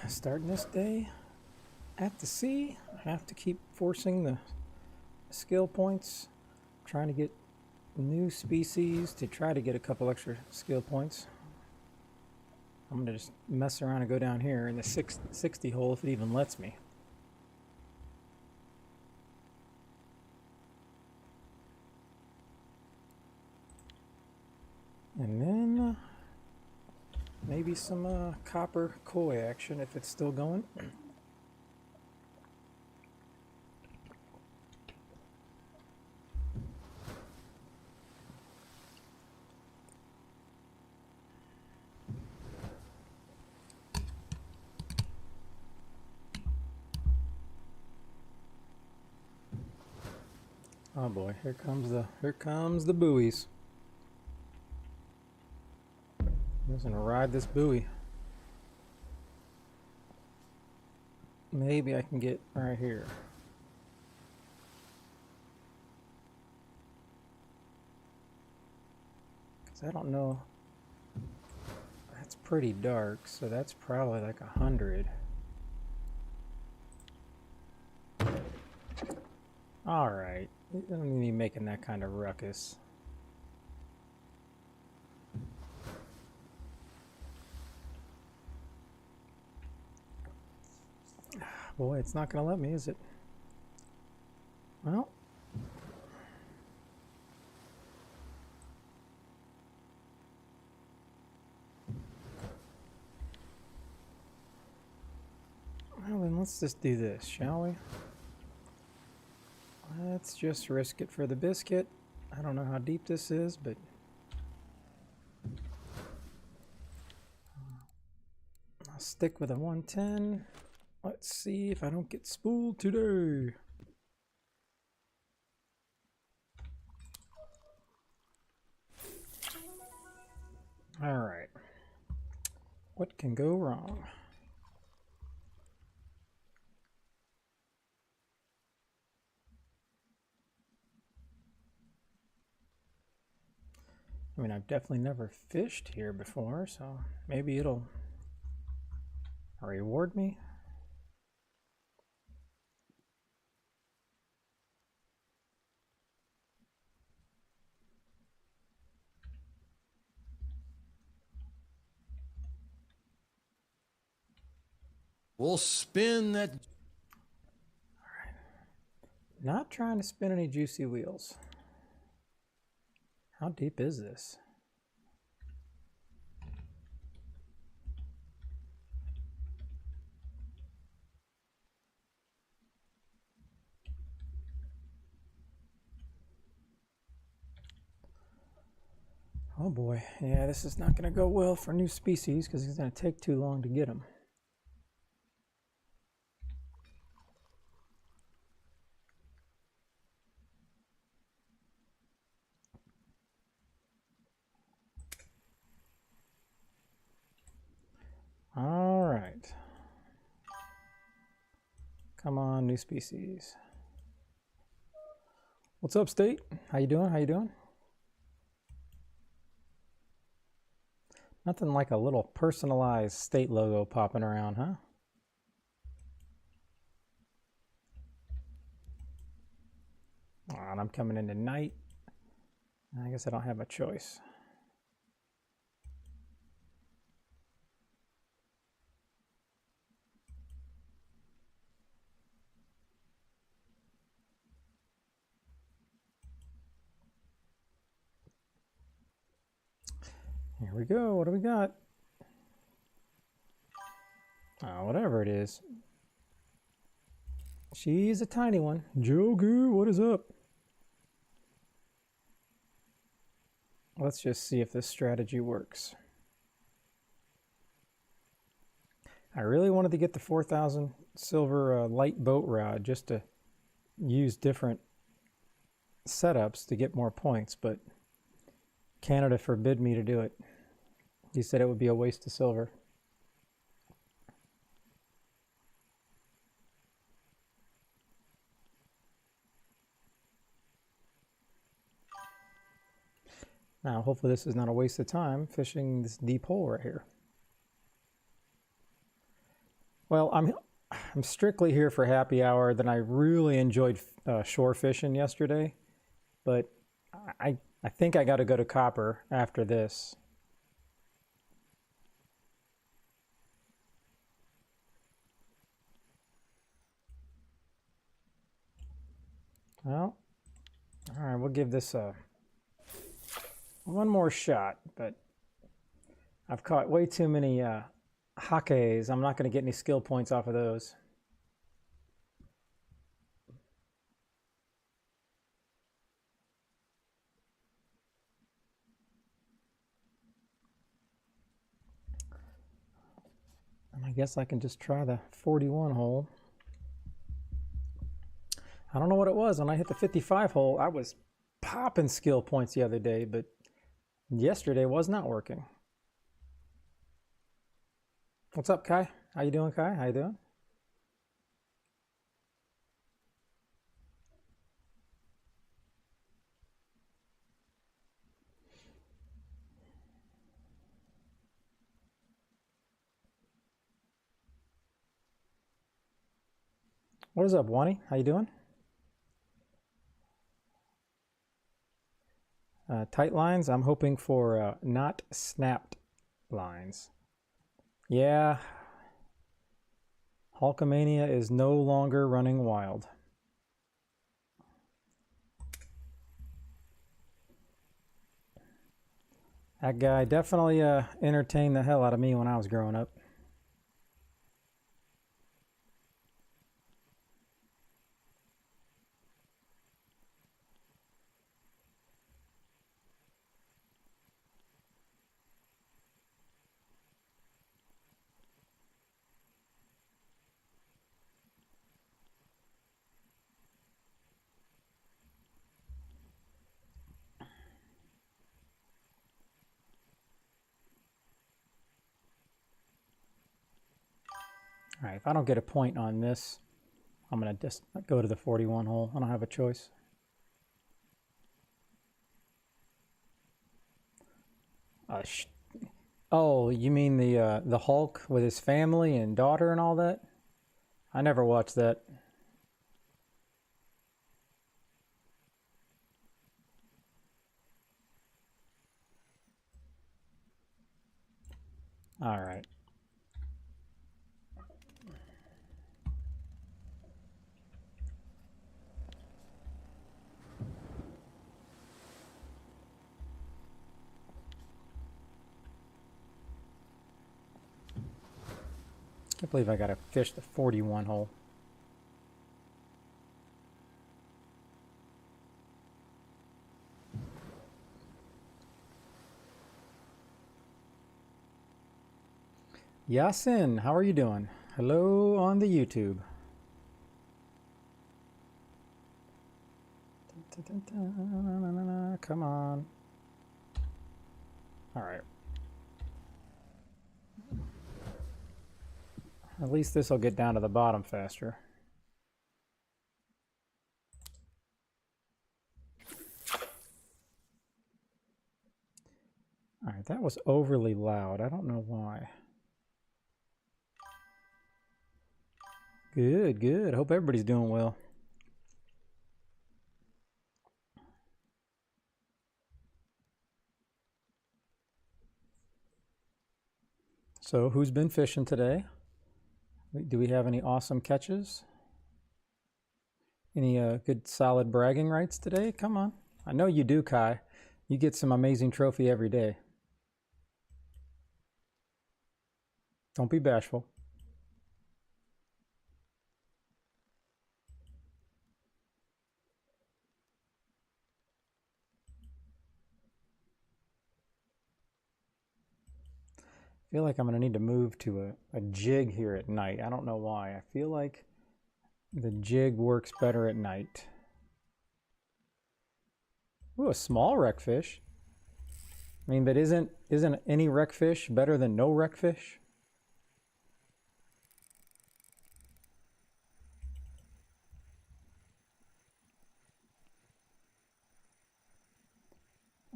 starting this day at the sea. I have to keep forcing the skill points, trying to get new species to try to get a couple extra skill points. I'm going to just mess around and go down here in the 60 hole if it even lets me. And then maybe some copper koi action if it's still going. Oh boy, here comes the buoys. I'm just gonna ride this buoy. Maybe I can get right here. Cause I don't know. That's pretty dark, so that's probably like 100. All right, you don't need me making that kind of ruckus. Boy, it's not gonna let me, is it? Well. Well, then let's just do this, shall we? Let's just risk it for the biscuit. I don't know how deep this is, but I'll stick with a 110. Let's see if I don't get spooled today. All right. What can go wrong? I mean, I've definitely never fished here before, so maybe it'll reward me. We'll spin that. All right. Not trying to spin any juicy wheels. How deep is this? Oh boy, yeah, this is not going to go well for new species because it's going to take too long to get them. All right. Come on, new species. What's up, State? How you doing? How you doing? Nothing like a little personalized State logo popping around, huh? And I'm coming in tonight. I guess I don't have a choice. Here we go. What do we got? Whatever it is. She's a tiny one. Jogu, what is up? Let's just see if this strategy works. I really wanted to get the 4,000 silver light boat rod just to use different setups to get more points, but Canada forbid me to do it. He said it would be a waste of silver. Now, hopefully this is not a waste of time fishing this deep hole right here. Well, I'm strictly here for happy hour. Then I really enjoyed shore fishing yesterday, but I think I got to go to Copper after this. Well, all right, we'll give this one more shot, but I've caught way too many hakes. I'm not going to get any skill points off of those. I guess I can just try the 41 hole. I don't know what it was. When I hit the 55 hole, I was popping skill points the other day, but yesterday was not working. What's up, Kai? How you doing, Kai? How you doing? What is up, Wani? How you doing? Tight lines. I'm hoping for not snapped lines. Yeah, Hulkamania is no longer running wild. That guy definitely entertained the hell out of me when I was growing up. All right, if I don't get a point on this, I'm going to just go to the 41 hole. I don't have a choice. Oh, you mean the Hulk with his family and daughter and all that? I never watched that. All right. I can't believe I got to fish the 41 hole. Yasin, how are you doing? Hello on the YouTube. Come on. All right. At least this will get down to the bottom faster. All right, that was overly loud. I don't know why. Good, good. Hope everybody's doing well. So, who's been fishing today? Do we have any awesome catches? Any good solid bragging rights today? Come on. I know you do, Kai. You get some amazing trophy every day. Don't be bashful. I feel like I'm going to need to move to a jig here at night. I don't know why. I feel like the jig works better at night. Ooh, a small wreckfish. I mean, but isn't any wreckfish better than no wreckfish?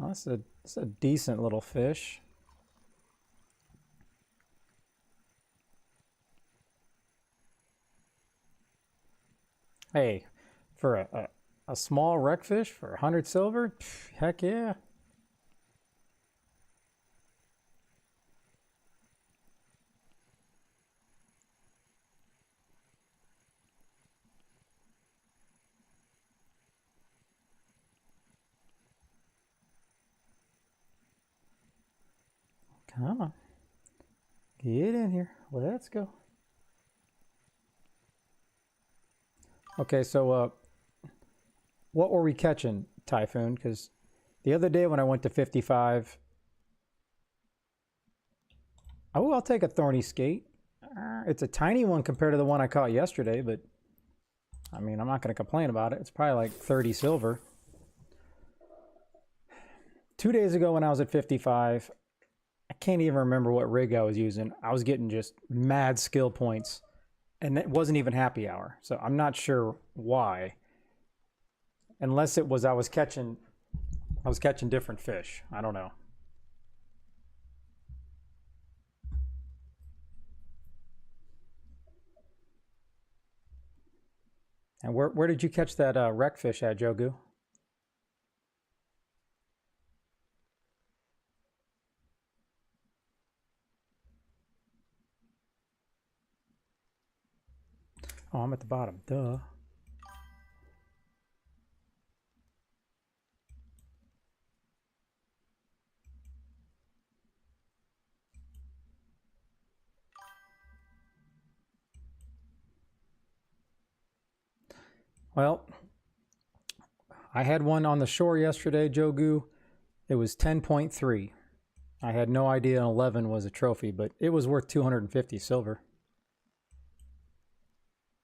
Oh, that's a decent little fish. Hey, for a small wreckfish for 100 silver? Pff, heck yeah. Come on. Get in here. Let's go. Okay, so what were we catching, Typhoon? Because the other day when I went to 55, oh, I'll take a thorny skate. It's a tiny one compared to the one I caught yesterday, but I mean, I'm not going to complain about it. It's probably like 30 silver. 2 days ago when I was at 55, I can't even remember what rig I was using. I was getting just mad skill points, and it wasn't even happy hour. So I'm not sure why. Unless it was I was catching different fish. I don't know. And where did you catch that wreck fish at, Jogu? Oh, I'm at the bottom. Duh. Well, I had one on the shore yesterday, Jogu. It was 10.3. I had no idea an 11 was a trophy, but it was worth 250 silver.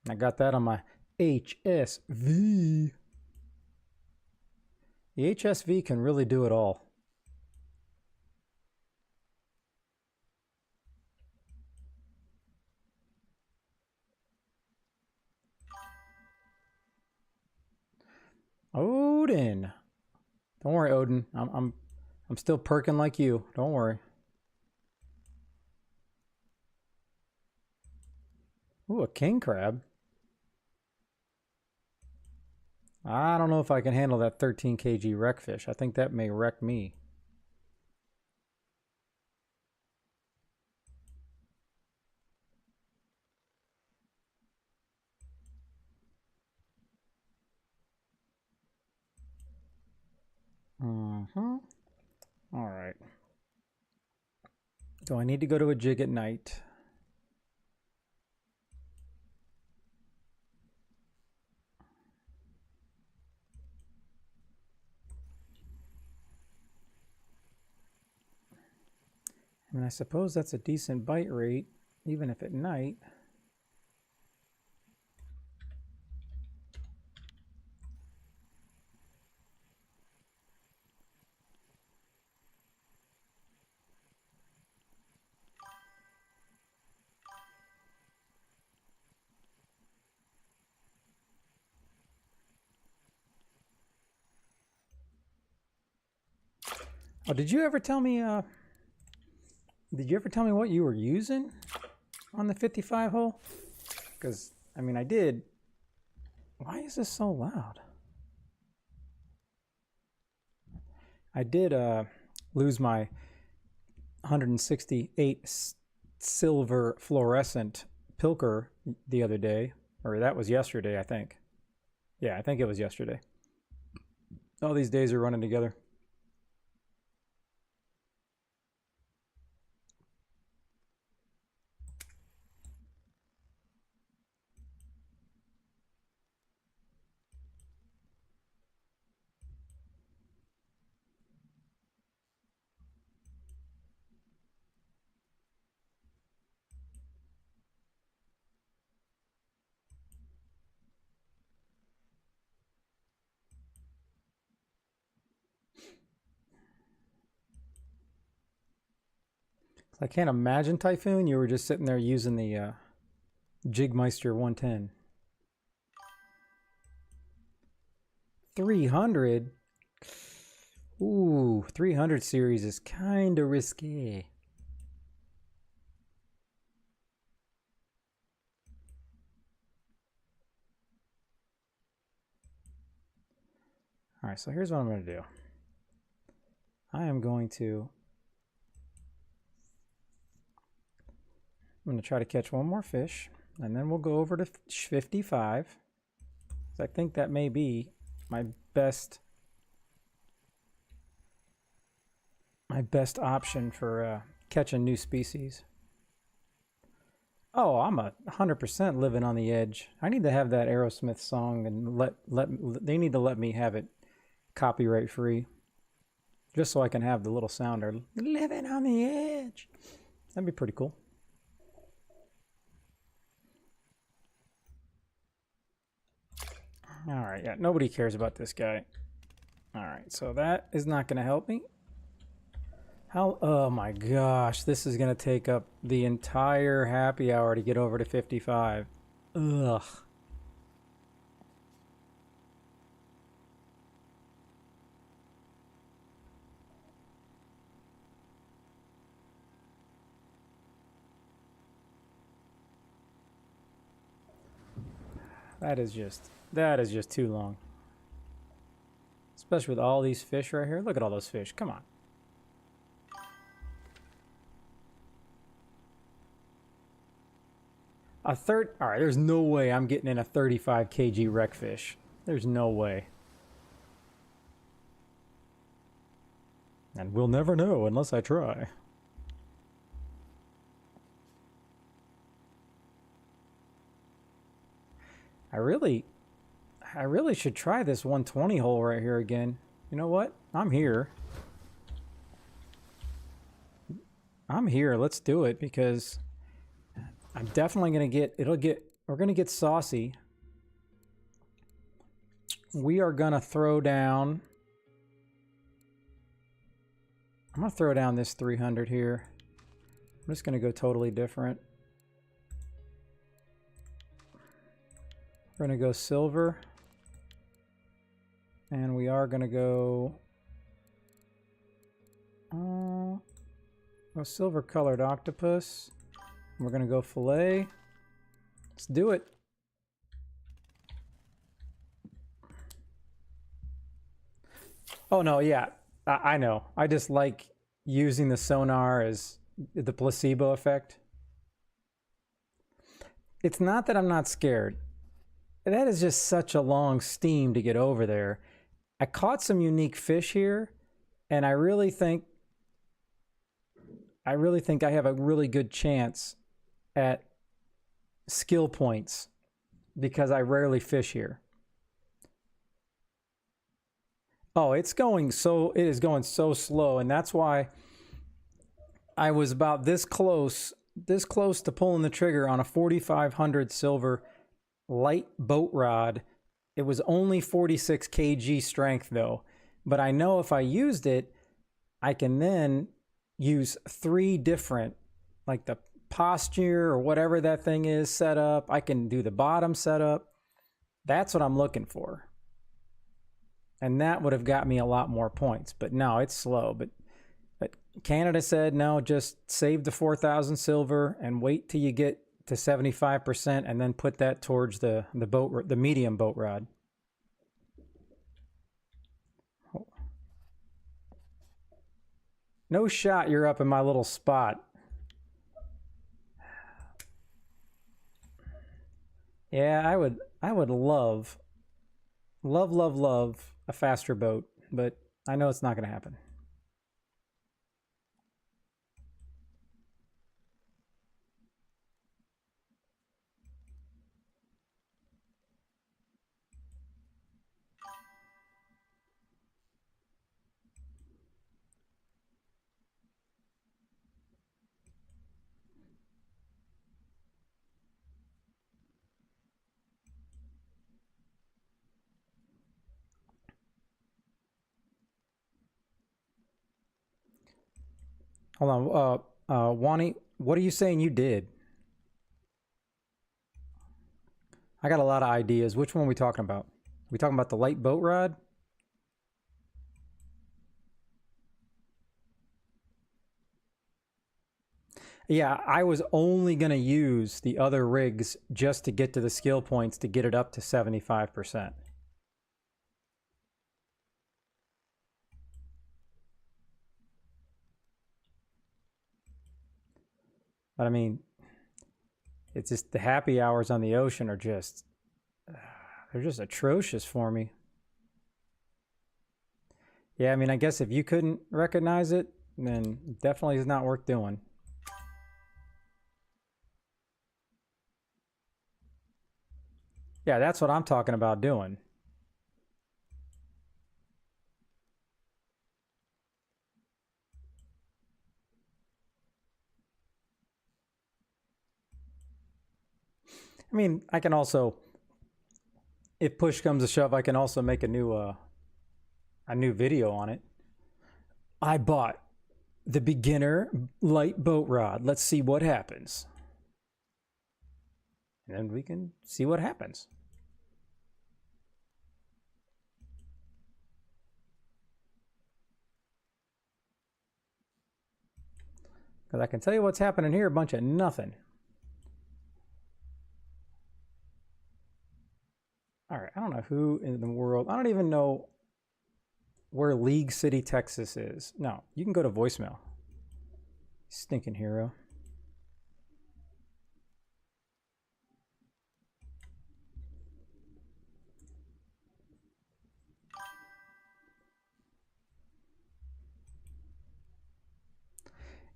I got that on my HSV. The HSV can really do it all. Odin. Don't worry, Odin. I'm still perking like you. Don't worry. Ooh, a king crab. I don't know if I can handle that 13 kg wreckfish. I think that may wreck me. Mm-hmm. All right. Do I need to go to a jig at night? I mean, I suppose that's a decent bite rate, even if at night. Oh, did you ever tell me what you were using on the 55 hole? Because, I mean, I did. Why is this so loud? I did lose my 168 silver fluorescent pilker the other day. Or that was yesterday, I think. Yeah, I think it was yesterday. All these days are running together. I can't imagine, Typhoon, you were just sitting there using the Jigmeister 110. 300? Ooh, 300 series is kind of risky. All right, so here's what I'm going to do. I am going to... I'm going to try to catch one more fish, and then we'll go over to 55. I think that may be my best option for catching new species. Oh, I'm 100% living on the edge. I need to have that Aerosmith song, and they need to let me have it copyright free, just so I can have the little sounder, living on the edge. That'd be pretty cool. All right, yeah, nobody cares about this guy. All right, so that is not going to help me. Oh my gosh, this is going to take up the entire happy hour to get over to 55. Ugh. That is just too long. Especially with all these fish right here. Look at all those fish. Come on. All right, there's no way I'm getting in a 35 kg wreckfish. There's no way. And we'll never know unless I try. I really should try this 120 hole right here again. You know what? I'm here. Let's do it, because I'm definitely going to we're going to get saucy. We are going to throw down, I'm going to throw down this 300 here. I'm just going to go totally different. We're going to go silver. And we are going to go a silver colored octopus. We're going to go fillet. Let's do it. Oh, no, yeah, I know. I just like using the sonar as the placebo effect. It's not that I'm not scared. That is just such a long steam to get over there. I caught some unique fish here, and I really think I have a really good chance at skill points because I rarely fish here. Oh, it is going so slow, and that's why I was about this close to pulling the trigger on a 4500 silver light boat rod. It was only 46 kg strength though, but I know if I used it, I can then use 3 different, like the posture or whatever that thing is set up. I can do the bottom setup. That's what I'm looking for. And that would have got me a lot more points, but no, it's slow. But Canada said, no, just save the 4,000 silver and wait till you get to 75% and then put that towards the medium boat rod. No shot you're up in my little spot. Yeah, I would love a faster boat, but I know it's not going to happen. Hold on, Wani, what are you saying you did? I got a lot of ideas. Which one are we talking about? We talking about the light boat rod? Yeah, I was only going to use the other rigs just to get to the skill points to get it up to 75%. But I mean, it's just the happy hours on the ocean are just, they're just atrocious for me. Yeah, I mean, I guess if you couldn't recognize it, then definitely is not worth doing. Yeah, that's what I'm talking about doing. I mean, I can also, if push comes to shove, I can also make a new video on it. I bought the beginner light boat rod. Let's see what happens. And then we can see what happens. Because I can tell you what's happening here, a bunch of nothing. All right, I don't know who in the world, I don't even know where League City, Texas is. No, you can go to voicemail. Stinking hero.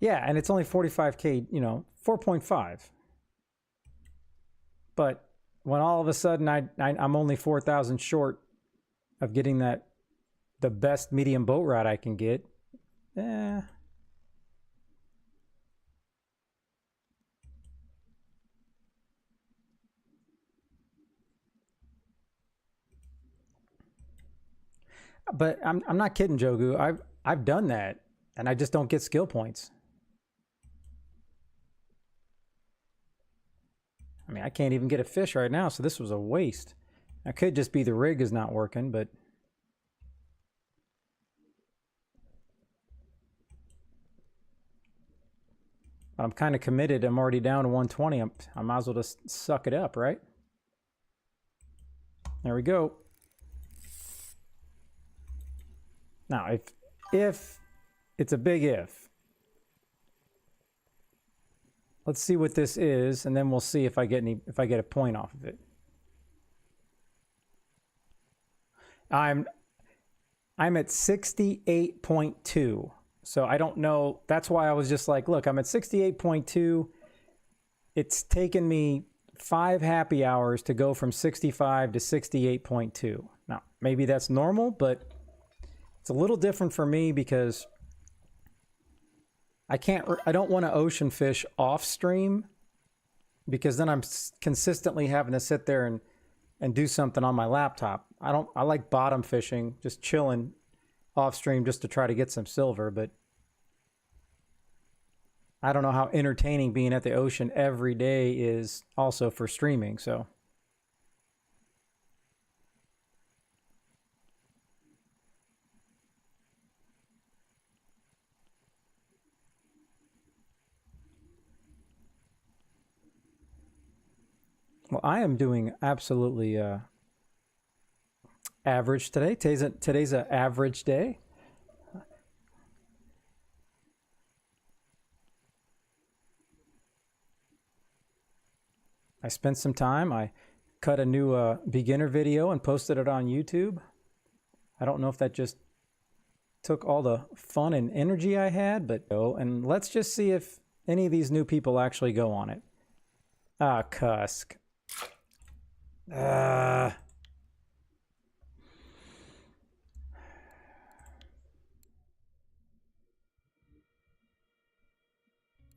Yeah, and it's only 45K, you know, 4.5. But when all of a sudden I'm only 4,000 short of getting the best medium boat rod I can get, But I'm not kidding, Jogu. I've done that, and I just don't get skill points. I mean, I can't even get a fish right now, so this was a waste. It could just be the rig is not working, but I'm kind of committed. I'm already down to 120. I might as well just suck it up, right? There we go. Now, if it's a big if. Let's see what this is, and then we'll see if I get a point off of it. I'm at 68.2. So I don't know. That's why I was just like, look, I'm at 68.2. It's taken me 5 happy hours to go from 65 to 68.2. Now, maybe that's normal, but it's a little different for me because I don't want to ocean fish off stream, because then I'm consistently having to sit there and do something on my laptop. I like bottom fishing, just chilling off stream just to try to get some silver, but I don't know how entertaining being at the ocean every day is also for streaming, so. Well, I am doing absolutely average today. Today's an average day. I spent some time. I cut a new beginner video and posted it on YouTube. I don't know if that just took all the fun and energy I had, but and let's just see if any of these new people actually go on it. Ah, cusk. All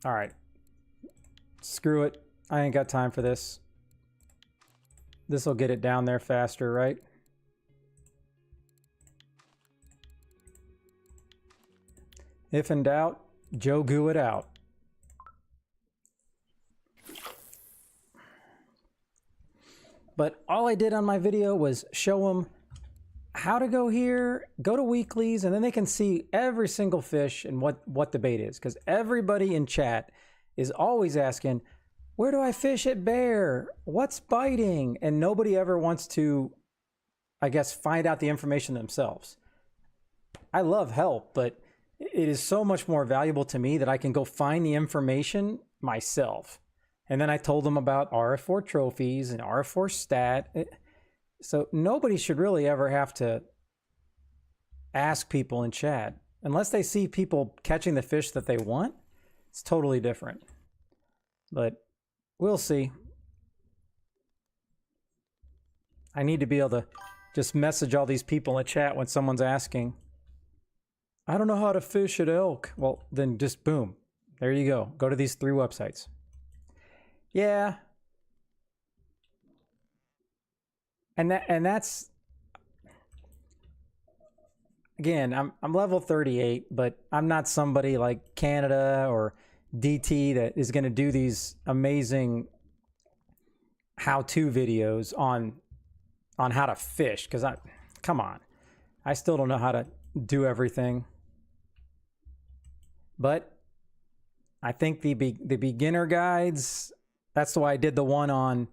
right. Screw it. I ain't got time for this. This will get it down there faster, right? If in doubt, Joe goo it out. But all I did on my video was show them how to go here, go to weeklies, and then they can see every single fish and what the bait is. Because everybody in chat is always asking, where do I fish at Bear? What's biting? And nobody ever wants to, I guess, find out the information themselves. I love help, but it is so much more valuable to me that I can go find the information myself. And then I told them about RF4 trophies and RF4 stat. So nobody should really ever have to ask people in chat. Unless they see people catching the fish that they want, it's totally different. But we'll see. I need to be able to just message all these people in chat when someone's asking, I don't know how to fish at elk. Well, then just boom. There you go. Go to these 3 websites. Yeah. And that's again, I'm level 38, but I'm not somebody like Canada or DT that is going to do these amazing how-to videos on how to fish, because come on, I still don't know how to do everything. But I think the beginner guides, that's why I did the one on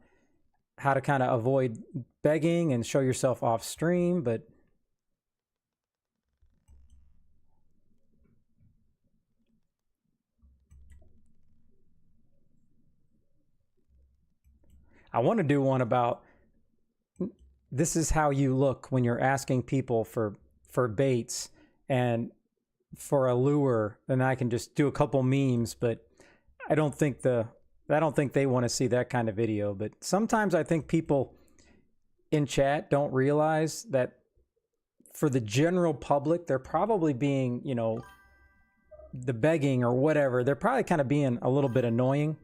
how to kind of avoid begging and show yourself off stream. But I want to do one about this is how you look when you're asking people for baits and for a lure. And I can just do a couple memes, but I don't think they want to see that kind of video. But sometimes I think people in chat don't realize that for the general public, they're probably being, the begging or whatever, they're probably kind of being a little bit annoying.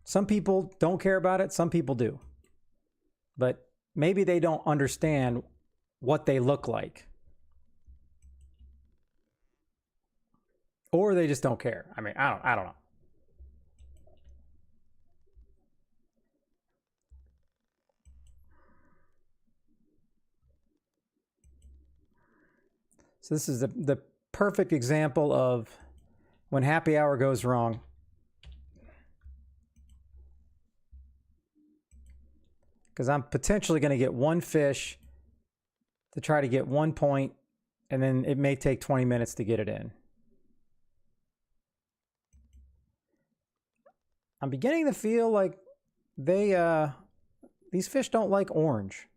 Some people don't care about it. Some people do. But maybe they don't understand what they look like. Or they just don't care. I mean, I don't know. So this is the perfect example of when happy hour goes wrong. Because I'm potentially going to get one fish to try to get 1 point, and then it may take 20 minutes to get it in. I'm beginning to feel like these fish don't like orange.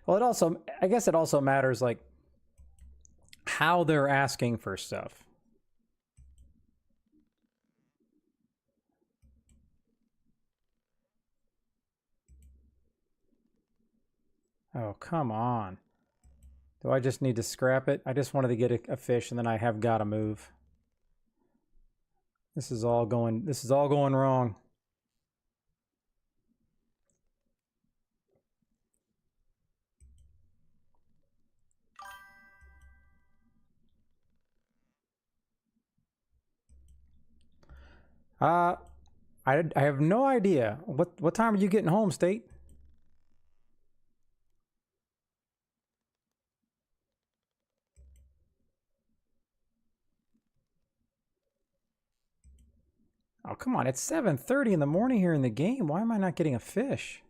Well, I guess it also matters like how they're asking for stuff. Oh, come on. Do I just need to scrap it? I just wanted to get a fish, and then I have got to move. This is all going wrong. I have no idea. What time are you getting home, State? Oh, come on. It's 7:30 in the morning here in the game. Why am I not getting a fish?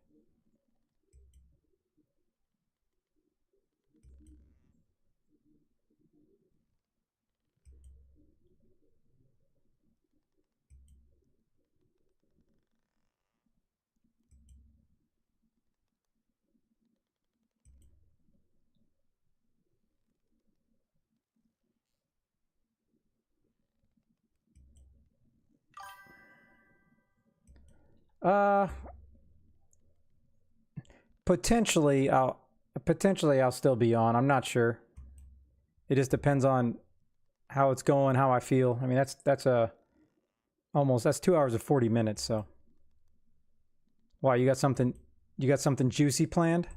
Potentially I'll still be on. I'm not sure. It just depends on how it's going, how I feel. I mean, that's 2 hours and 40 minutes, so. Why, you got something juicy planned?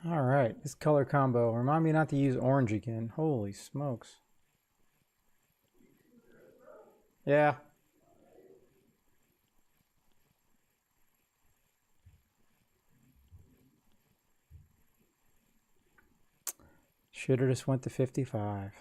All right, this color combo. Remind me not to use orange again. Holy smokes. Yeah. Should have just went to 55.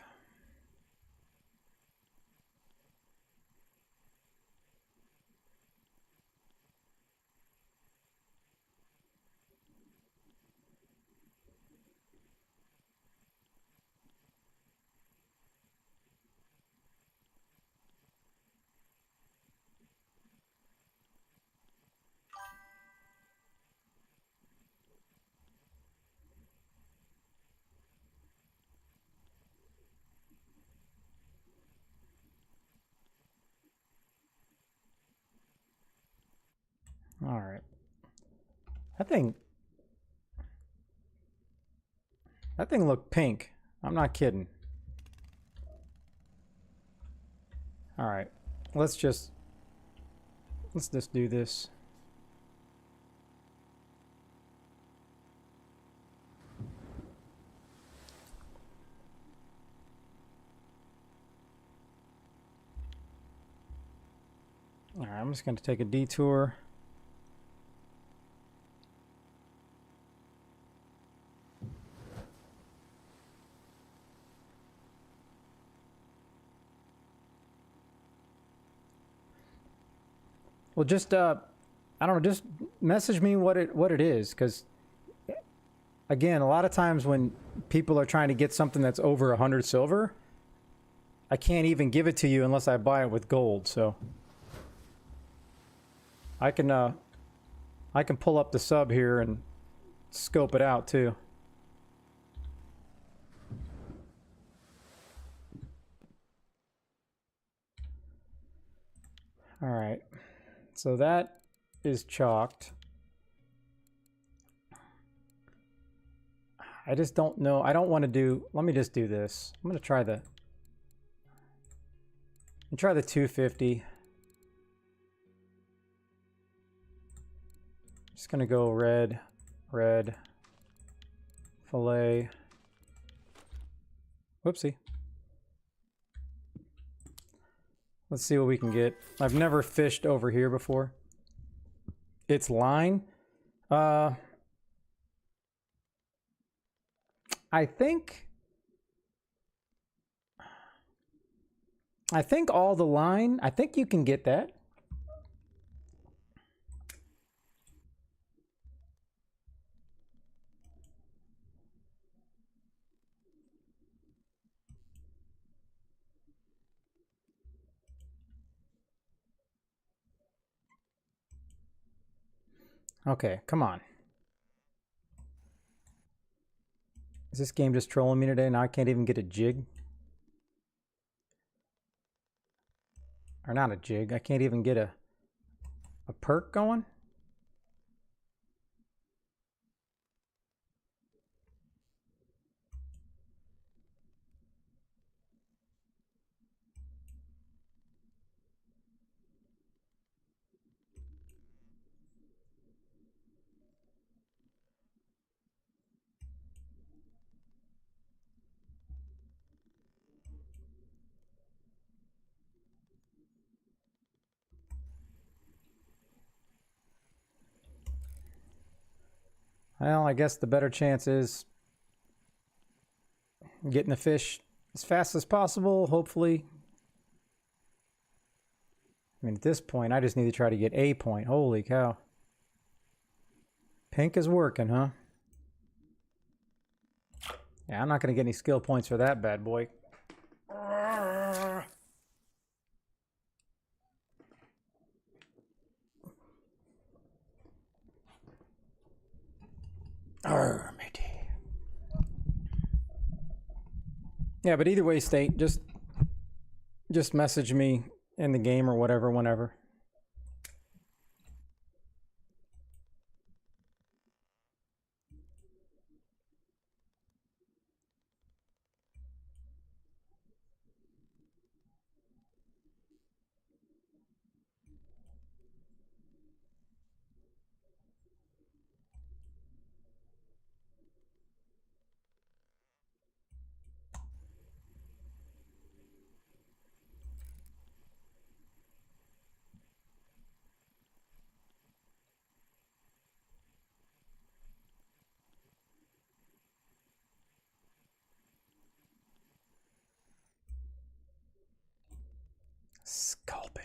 All right. That thing looked pink. I'm not kidding. All right. Let's just do this. All right, I'm just going to take a detour. Well, just I don't know, just message me what it is, because again, a lot of times when people are trying to get something that's over 100 silver, I can't even give it to you unless I buy it with gold. So I can pull up the sub here and scope it out too. All right, so that is chalked. I just don't know. I don't want to do. Let me just do this. I'm gonna try the 250. Just gonna go red, fillet. Whoopsie. Let's see what we can get. I've never fished over here before. It's line. I think all the line, I think you can get that. Okay, come on. Is this game just trolling me today? Now I can't even get a jig. Or not a jig. I can't even get a perk going. Well, I guess the better chance is getting the fish as fast as possible, hopefully. I mean, at this point, I just need to try to get a point. Holy cow. Pink is working, huh? Yeah, I'm not going to get any skill points for that bad boy. Matey. Yeah, but either way, State, just message me in the game or whatever, whenever. Sculpin.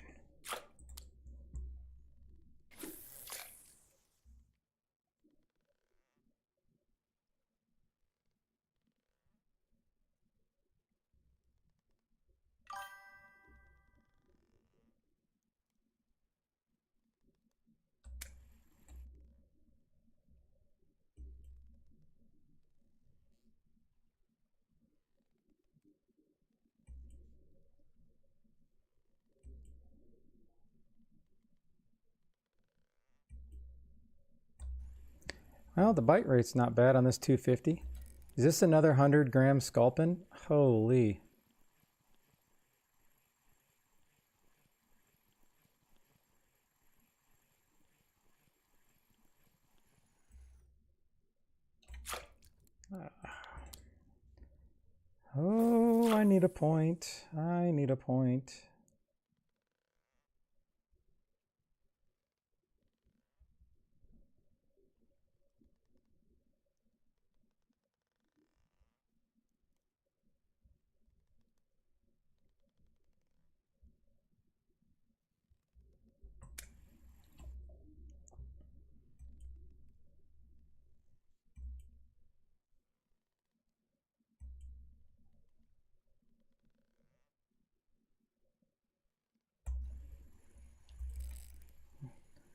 Well, the bite rate's not bad on this 250. Is this another 100-gram sculpin? Holy. Oh, I need a point. I need a point.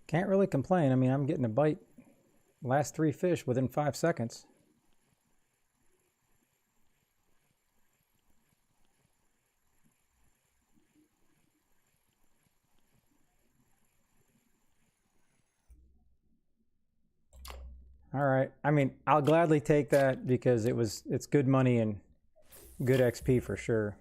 Can't really complain. I mean, I'm getting a bite. Last 3 fish within 5 seconds. All right. I mean, I'll gladly take that because it's good money and good XP for sure.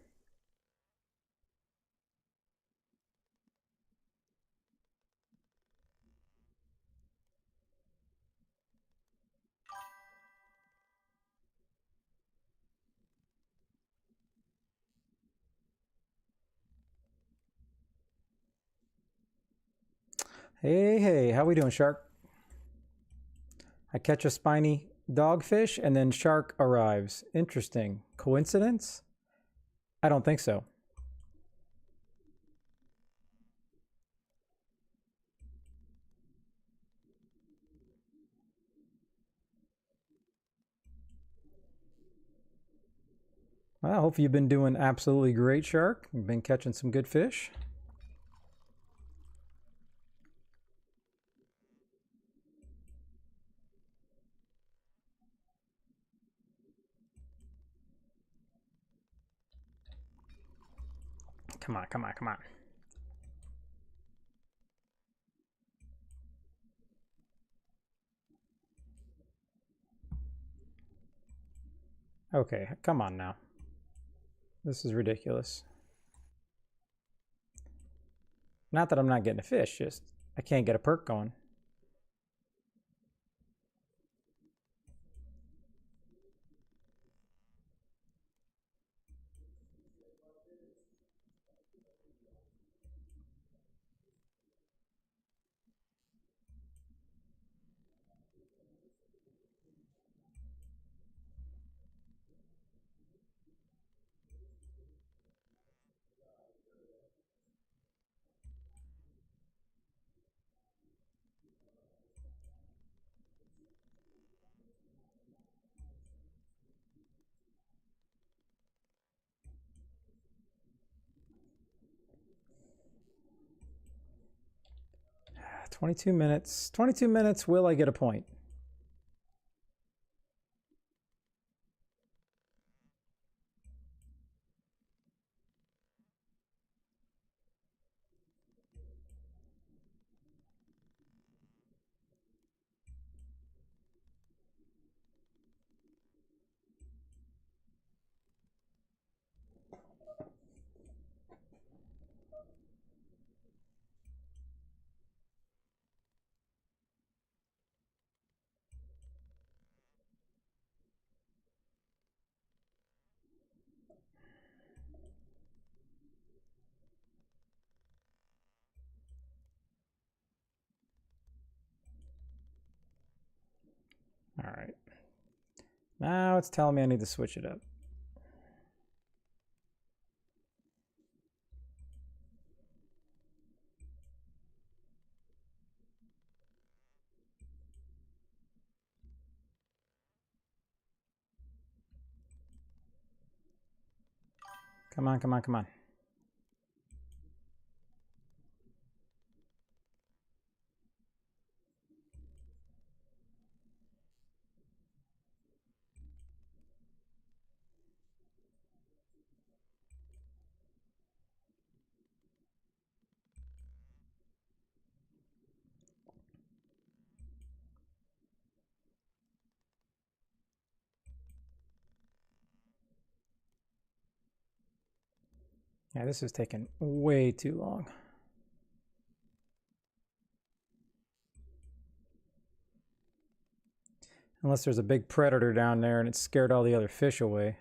Hey, hey, how we doing, Shark? I catch a spiny dogfish and then Shark arrives. Interesting. Coincidence? I don't think so. Well, I hope you've been doing absolutely great, Shark. You've been catching some good fish. Come on, come on, come on. Okay, come on now. This is ridiculous. Not that I'm not getting a fish, just I can't get a perk going. Ah, 22 minutes. 22 minutes, will I get a point? All right. Now it's telling me I need to switch it up. Come on, come on, come on. Yeah, this is taking way too long. Unless there's a big predator down there and it scared all the other fish away.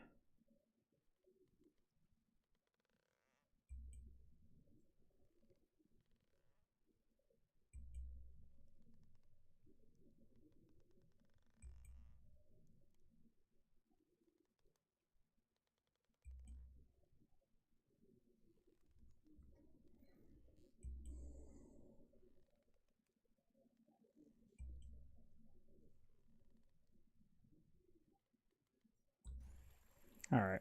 All right.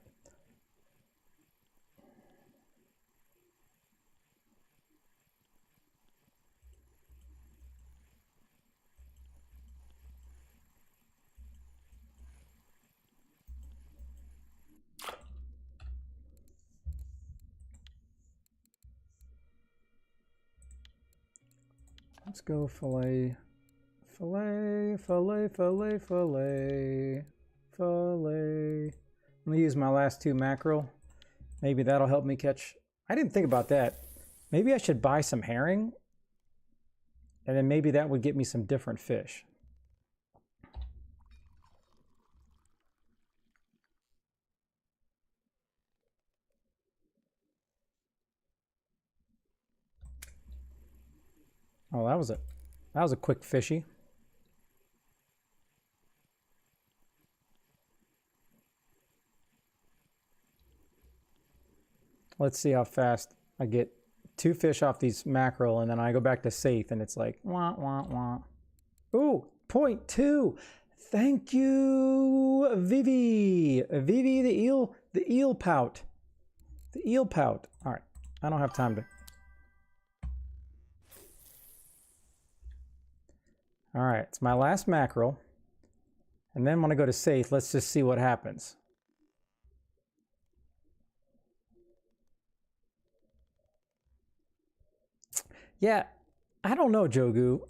Let's go fillet, fillet, fillet, fillet, fillet, fillet. I'm gonna use my last 2 mackerel. Maybe that'll help me catch. I didn't think about that. Maybe I should buy some herring, and then maybe that would get me some different fish. Oh, that was a quick fishy. Let's see how fast I get 2 fish off these mackerel, and then I go back to safe, and it's like wah wah wah. Ooh, 0.2. Thank you, Vivi. Vivi, the eel pout. The eel pout. All right, I don't have time to. All right, it's my last mackerel. And then when I go to safe, let's just see what happens. Yeah, I don't know, Jogu.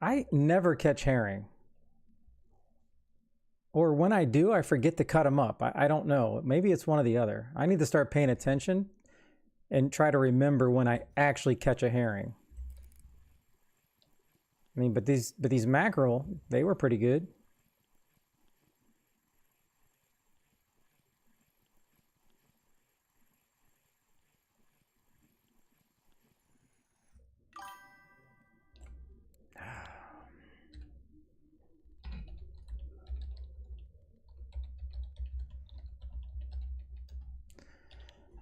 I never catch herring. Or when I do, I forget to cut them up. I don't know. Maybe it's one or the other. I need to start paying attention and try to remember when I actually catch a herring. I mean, but these mackerel, they were pretty good.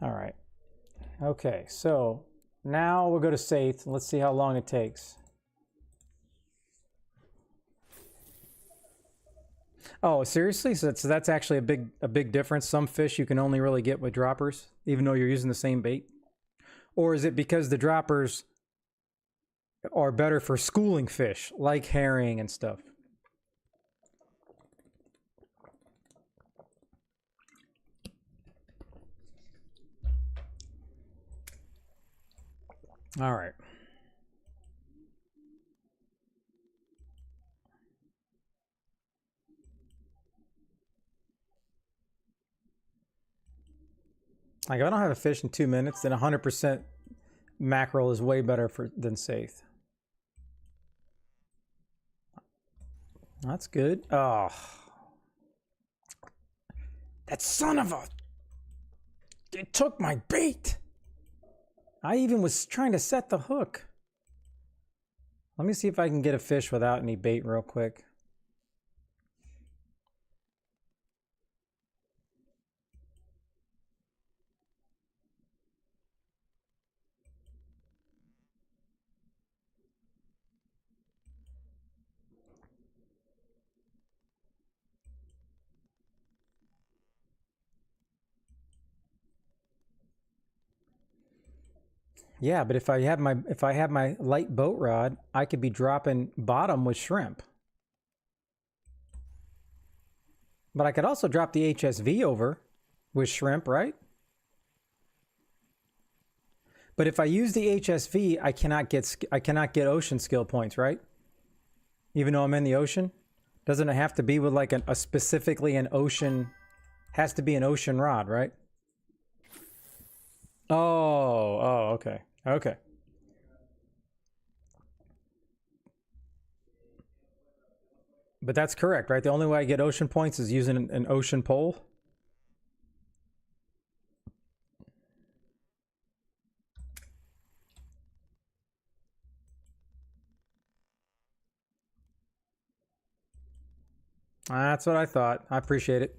All right. Okay, so now we'll go to safe. Let's see how long it takes. Oh, seriously? So that's actually a big difference. Some fish you can only really get with droppers, even though you're using the same bait. Or is it because the droppers are better for schooling fish, like herring and stuff? All right. Like, if I don't have a fish in 2 minutes, then 100% mackerel is way better than safe. That's good. Oh, that son of a... It took my bait. I even was trying to set the hook. Let me see if I can get a fish without any bait real quick. Yeah, but if I have my light boat rod, I could be dropping bottom with shrimp. But I could also drop the HSV over with shrimp, right? But if I use the HSV, I cannot get ocean skill points, right? Even though I'm in the ocean, doesn't it have to be with like a specifically an ocean? Has to be an ocean rod, right? Oh, okay, okay. But that's correct, right? The only way I get ocean points is using an ocean pole. That's what I thought. I appreciate it.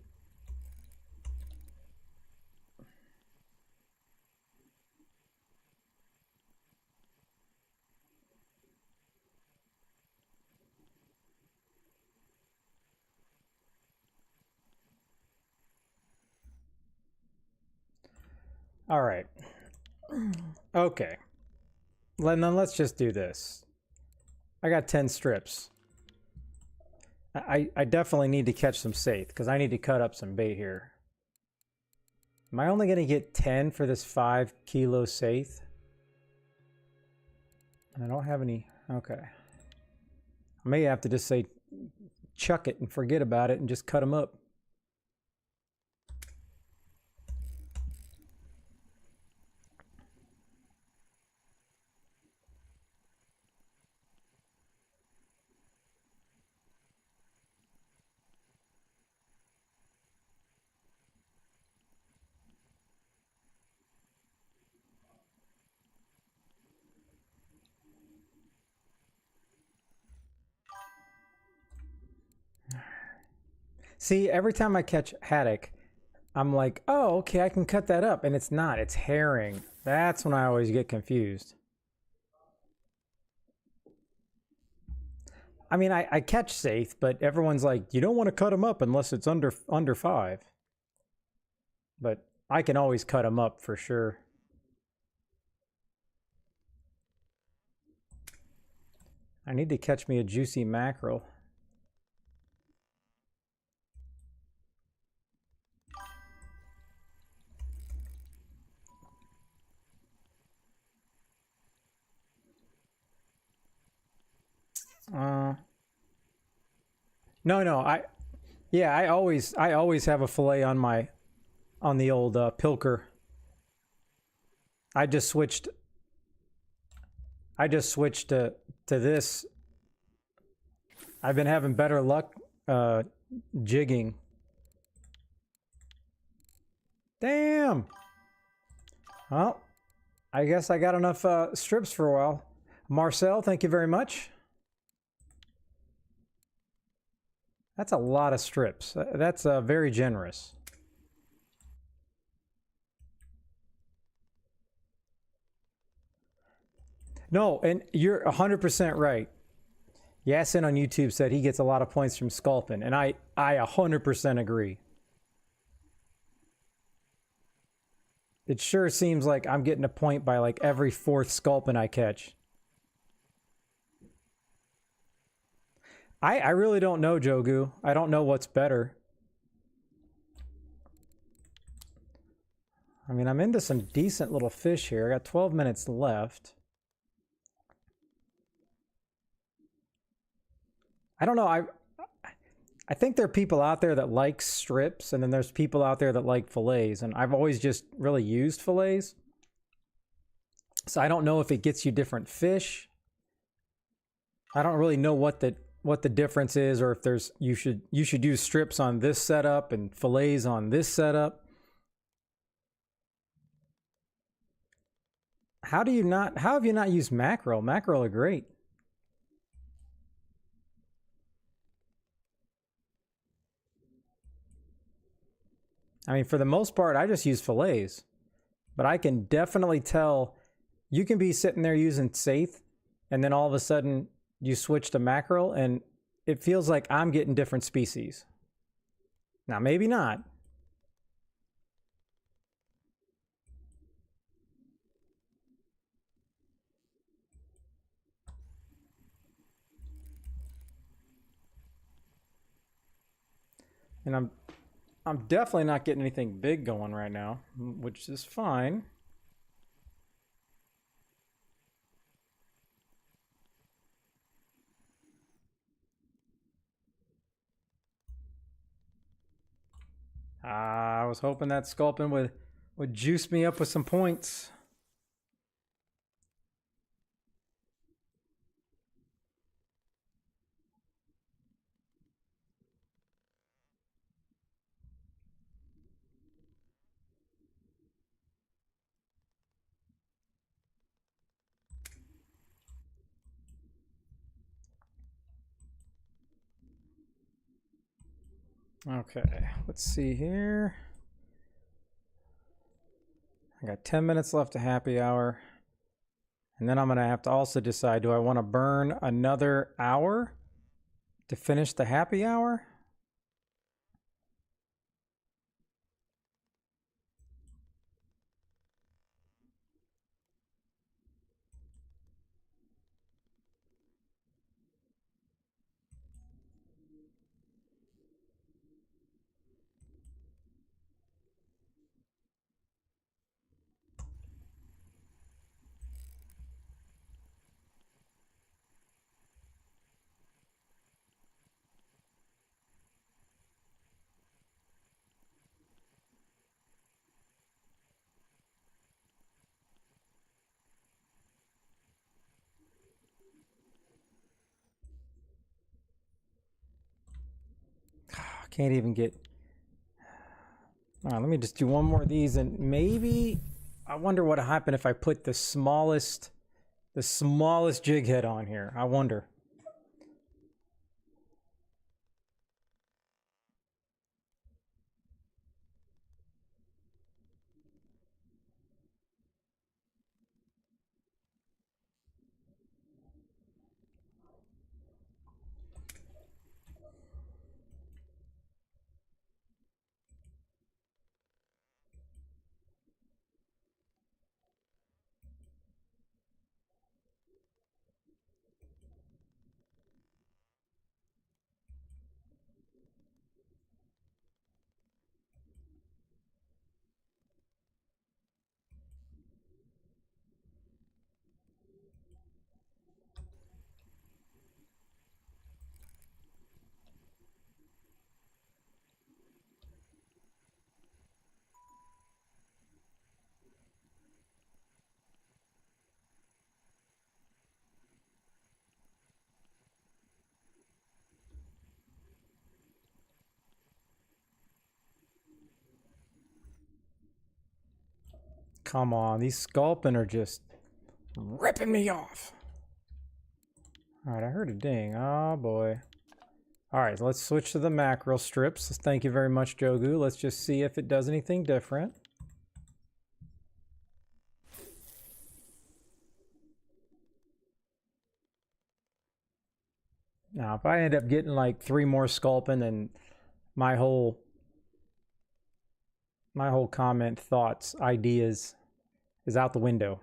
All right. Okay. Then let's just do this. I got 10 strips. I definitely need to catch some saith because I need to cut up some bait here. Am I only going to get 10 for this 5 kilo saith? I don't have any. Okay. I may have to just say chuck it and forget about it and just cut them up. See, every time I catch haddock, I'm like, oh, okay, I can cut that up. And it's not, it's herring. That's when I always get confused. I mean, I catch saith, but everyone's like, you don't want to cut them up unless it's under 5. But I can always cut them up for sure. I need to catch me a juicy mackerel. No, I always have a fillet on the old pilker. I just switched to this. I've been having better luck jigging. Damn. Well, I guess I got enough strips for a while. Marcel, thank you very much. That's a lot of strips. That's very generous. No, and you're 100% right. Yasin on YouTube said he gets a lot of points from sculpin, and I 100% agree. It sure seems like I'm getting a point by like every 4th sculpin I catch. I really don't know, Jogu. I don't know what's better. I mean, I'm into some decent little fish here. I got 12 minutes left. I don't know. I think there are people out there that like strips, and then there's people out there that like fillets, and I've always just really used fillets. So I don't know if it gets you different fish. I don't really know what the difference is, or if there's you should use strips on this setup and fillets on this setup. How have you not used mackerel? Mackerel are great. I mean, for the most part, I just use fillets, but I can definitely tell you can be sitting there using saith, and then all of a sudden you switch to mackerel, and it feels like I'm getting different species. Now, maybe not. And I'm definitely not getting anything big going right now, which is fine. I was hoping that sculpin would juice me up with some points. Okay, let's see here. I got 10 minutes left to happy hour. And then I'm going to have to also decide, do I want to burn another hour to finish the happy hour? I can't even get... All right, let me just do one more of these, and maybe... I wonder what would happen if I put the smallest jig head on here. I wonder. Come on, these sculpin are just ripping me off. All right, I heard a ding. Oh boy. All right, let's switch to the mackerel strips. Thank you very much, Jogu. Let's just see if it does anything different. Now, if I end up getting like 3 more sculpin, then my whole comment, thoughts, ideas is out the window.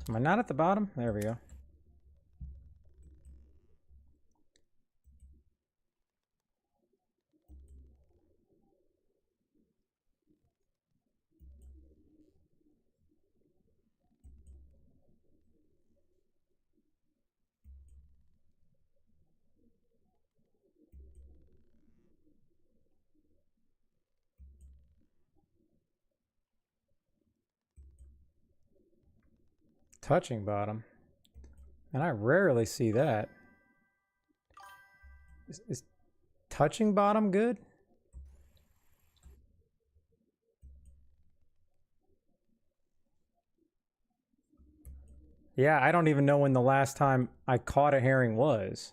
Am I not at the bottom? There we go. Touching bottom. And I rarely see that. Is touching bottom good? Yeah, I don't even know when the last time I caught a herring was.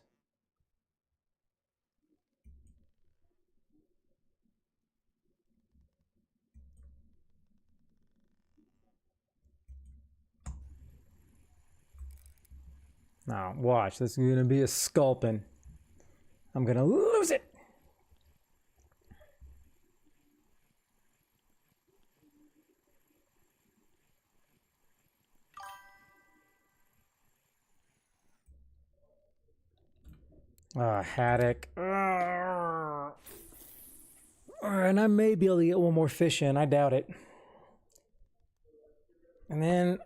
Now, watch. This is going to be a sculpin. I'm going to lose it. Haddock. And I may be able to get one more fish in. I doubt it. And then,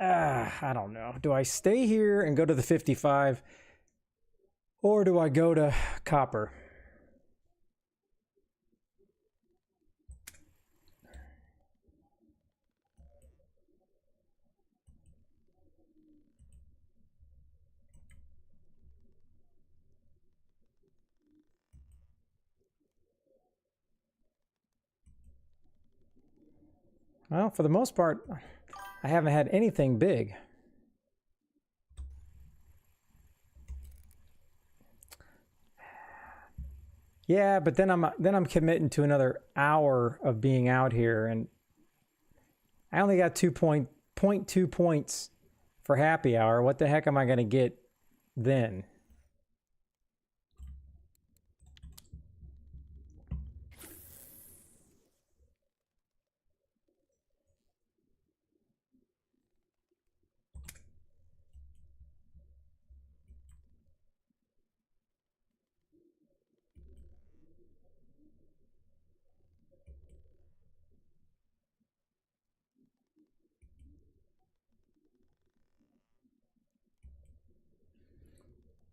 I don't know. Do I stay here and go to the 55? Or do I go to copper? Well, for the most part, I haven't had anything big. Yeah, but then I'm committing to another hour of being out here, and I only got 2.2 points for happy hour. What the heck am I going to get then?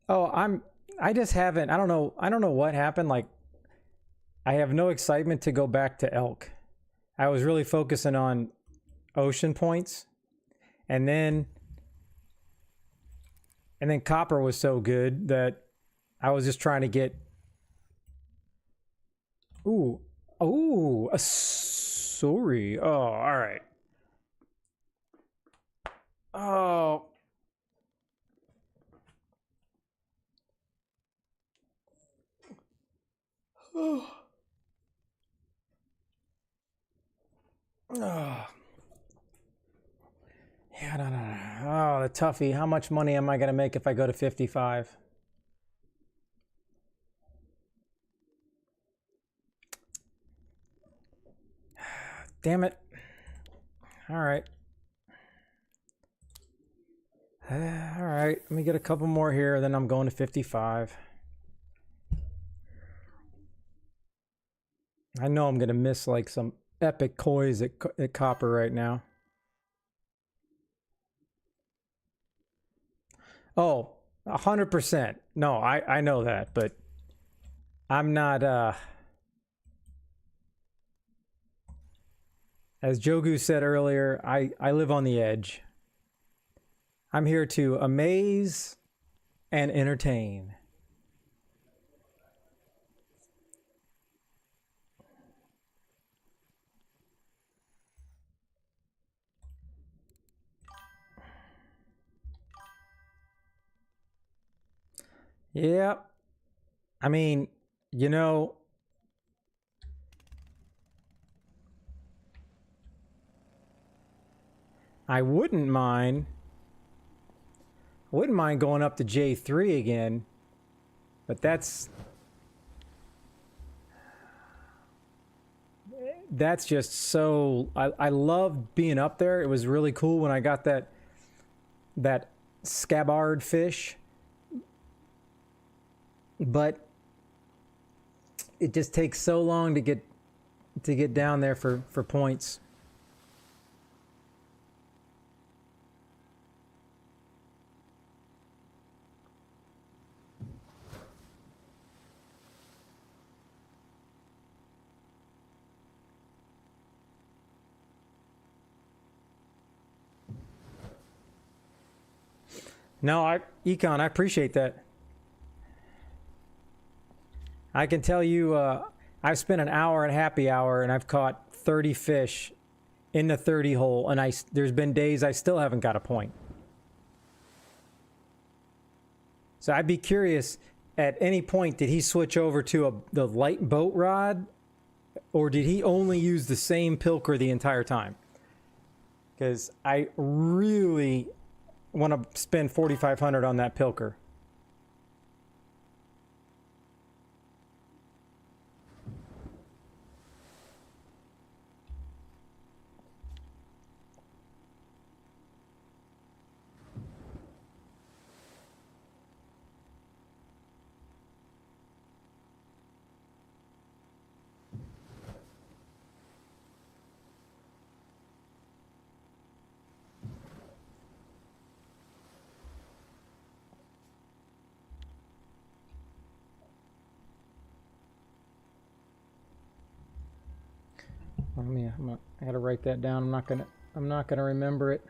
Oh, I just haven't. I don't know what happened. Like, I have no excitement to go back to elk. I was really focusing on ocean points, and then copper was so good that I was just trying to get. Ooh, a sorry. Oh, all right. Oh. Oh. Oh. Yeah, no. Oh, the toughie. How much money am I going to make if I go to 55? Damn it. All right. All right. Let me get a couple more here, then I'm going to 55. I know I'm going to miss like some epic coys at copper right now. Oh, 100%. No, I know that, but I'm not, as Jogu said earlier, I live on the edge. I'm here to amaze and entertain. Yeah. I mean, you know, I wouldn't mind going up to J3 again, but that's just so I love being up there. It was really cool when I got that scabbard fish, but it just takes so long to get down there for points. No, Econ, I appreciate that. I can tell you, I've spent an hour at happy hour and I've caught 30 fish in the 30 hole, and there's been days I still haven't got a point. So I'd be curious, at any point, did he switch over to the light boat rod, or did he only use the same pilker the entire time? Because I really want to spend 4,500 on that pilker. I gotta write that down. I'm not gonna remember it.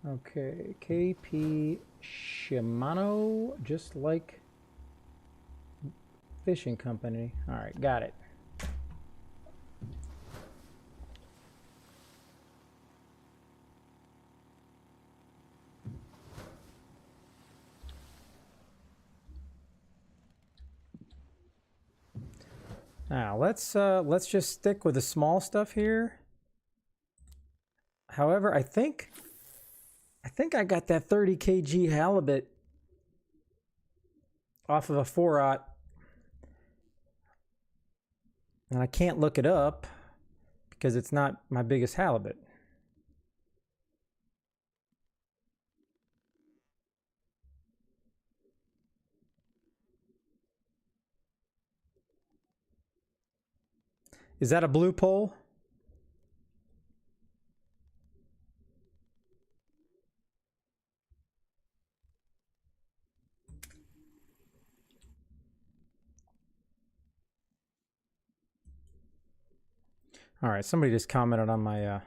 Okay, KP Shimano, just like fishing company. All right, got it. Now let's just stick with the small stuff here. However, I think I got that 30 kg halibut off of a 4/0, and I can't look it up because it's not my biggest halibut. Is that a blue pole? All right, somebody just commented on my a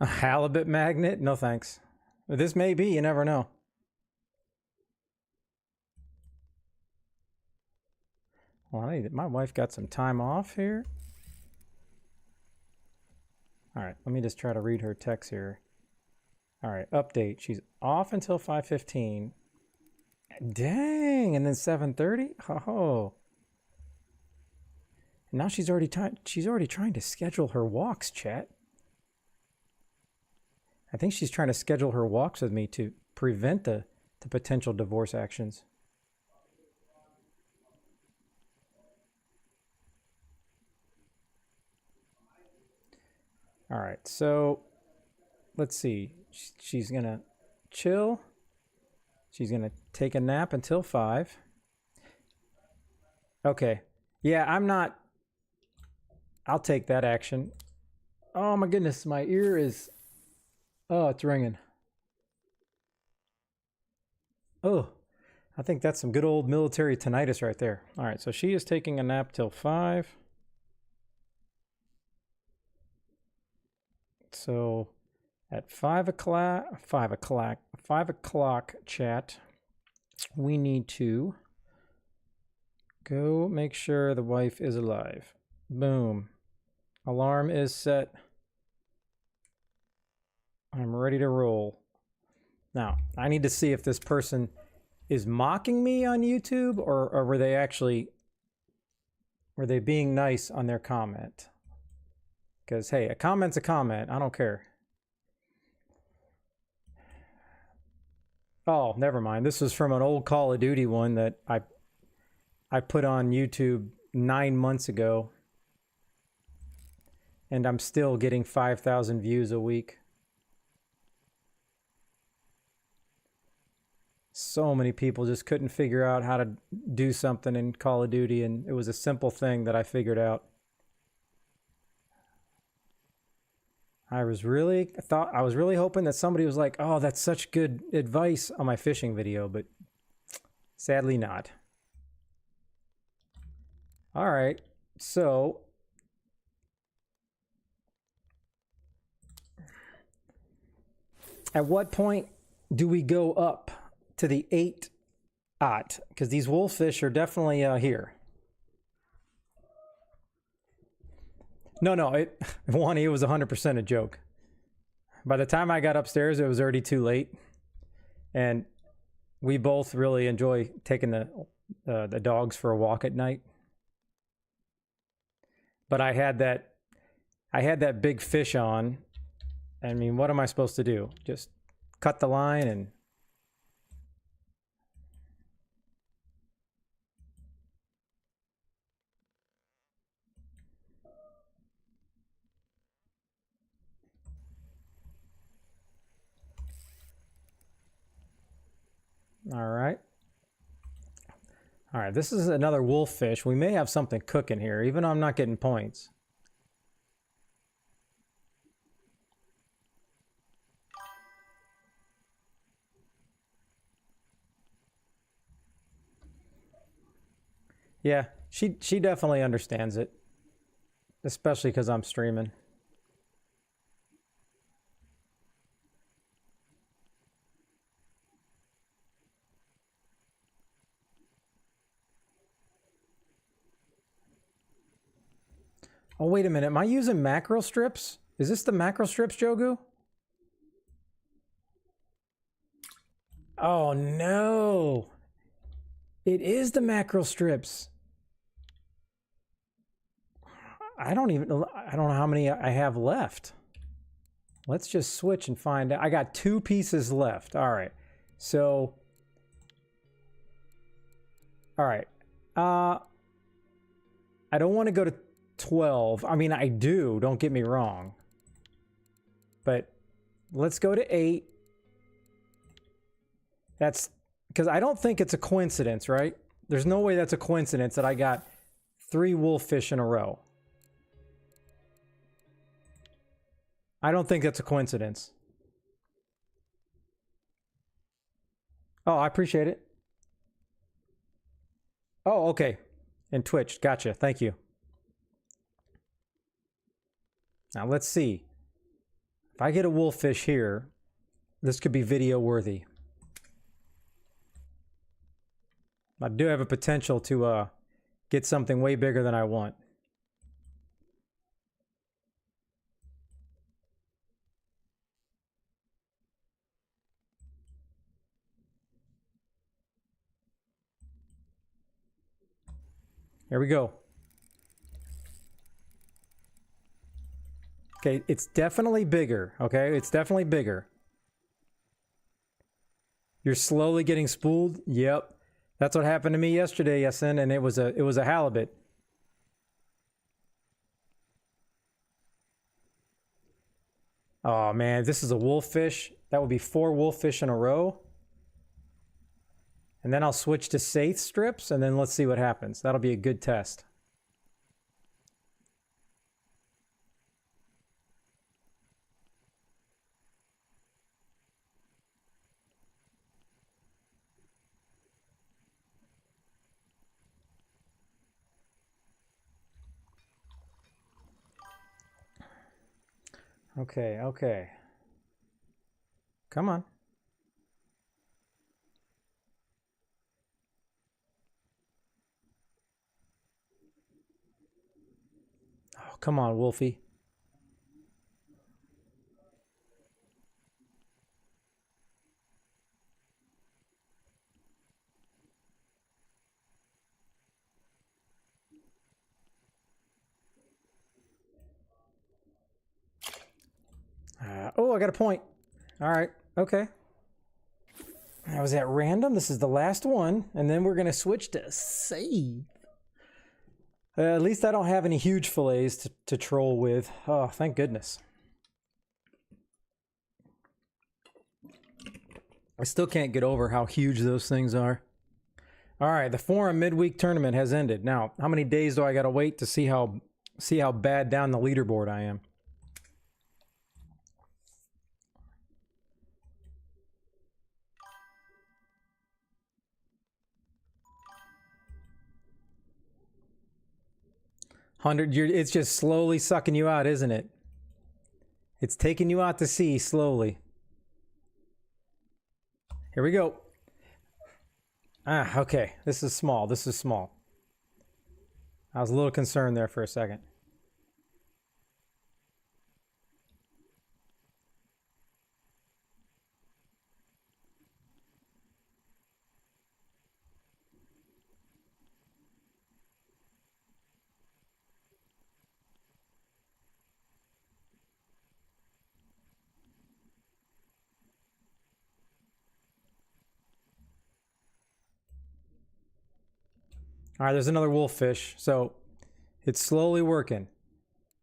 halibut magnet. No thanks. This may be, you never know. Well, my wife got some time off here. All right, let me just try to read her text here. All right, update. She's off until 5:15. Dang, and then 7:30? Oh. Now she's already trying to schedule her walks, chat. I think she's trying to schedule her walks with me to prevent the potential divorce actions. All right, so let's see. She's gonna chill. She's gonna take a nap until 5. Okay. Yeah, I'll take that action. Oh my goodness, my ear is... Oh, it's ringing. Oh, I think that's some good old military tinnitus right there. All right, so she is taking a nap till 5. So at 5 o'clock chat, we need to go make sure the wife is alive. Boom. Alarm is set. I'm ready to roll. Now, I need to see if this person is mocking me on YouTube or were they being nice on their comment? Because, hey, a comment's a comment. I don't care. Oh, never mind. This was from an old Call of Duty one that I put on YouTube 9 months ago. And I'm still getting 5,000 views a week. So many people just couldn't figure out how to do something in Call of Duty, and it was a simple thing that I figured out. I was really hoping that somebody was like, "Oh, that's such good advice" on my fishing video, but sadly not. All right, so at what point do we go up to the 8/0? Because these wolffish are definitely here. No, it was 100% a joke. By the time I got upstairs, it was already too late, and we both really enjoy taking the dogs for a walk at night. But I had that big fish on. I mean, what am I supposed to do? Just cut the line and... All right. All right, this is another wolffish. We may have something cooking here, even though I'm not getting points. Yeah, she definitely understands it, especially because I'm streaming. Oh, wait a minute. Am I using macro strips? Is this the macro strips, Jogu? Oh, no. It is the macro strips. I don't know how many I have left. Let's just switch and find out. I got 2 pieces left. All right. So, all right. I don't want to go to 12. I mean, I do, don't get me wrong. But let's go to 8. That's because I don't think it's a coincidence, right? There's no way that's a coincidence that I got 3 wolffish in a row. I don't think that's a coincidence. Oh, I appreciate it. Oh, okay. And Twitch, gotcha. Thank you. Now let's see. If I get a wolffish here, this could be video worthy. I do have a potential to get something way bigger than I want. Here we go. Okay, it's definitely bigger, okay? It's definitely bigger. You're slowly getting spooled? Yep. That's what happened to me yesterday, Yasin, and it was a halibut. Oh man, this is a wolffish. That would be 4 wolffish in a row. And then I'll switch to saith strips, and then let's see what happens. That'll be a good test. Okay, okay. Come on. Oh, come on, Wolfie. Oh, I got a point. All right, okay. Now, was that random? This is the last one, and then we're going to switch to save. At least I don't have any huge fillets to troll with. Oh, thank goodness. I still can't get over how huge those things are. All right, the forum midweek tournament has ended. Now, how many days do I got to wait to see how bad down the leaderboard I am? It's just slowly sucking you out, isn't it? It's taking you out to sea slowly. Here we go. Ah, okay. This is small. This is small. I was a little concerned there for a second. All right, there's another wolffish. So it's slowly working.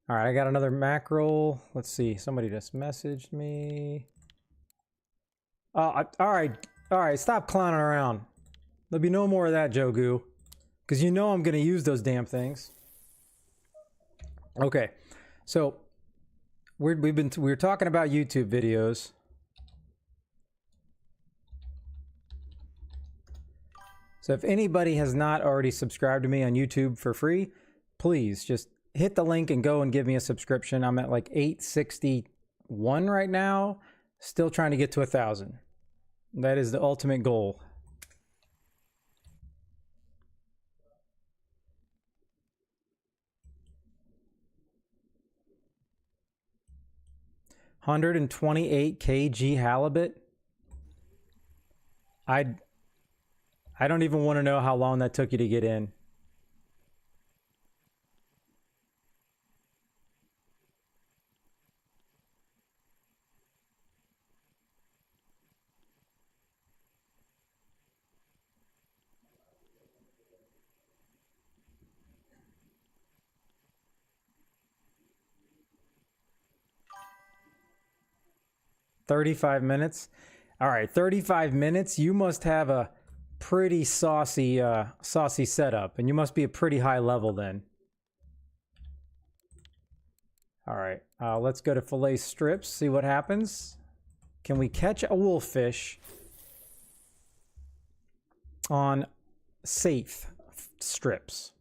All right, I got another mackerel. Let's see. Somebody just messaged me. All right. Stop clowning around. There'll be no more of that, Jogu, because you know I'm going to use those damn things. Okay, so we were talking about YouTube videos. So if anybody has not already subscribed to me on YouTube for free, please just hit the link and go and give me a subscription. I'm at like 861 right now, still trying to get to 1,000. That is the ultimate goal. $128 kg halibut. I don't even want to know how long that took you to get in. $35 minutes. All right, 35 minutes. You must have a pretty saucy setup, and you must be a pretty high level then. All right, let's go to fillet strips, see what happens. Can we catch a wolffish on safe strips?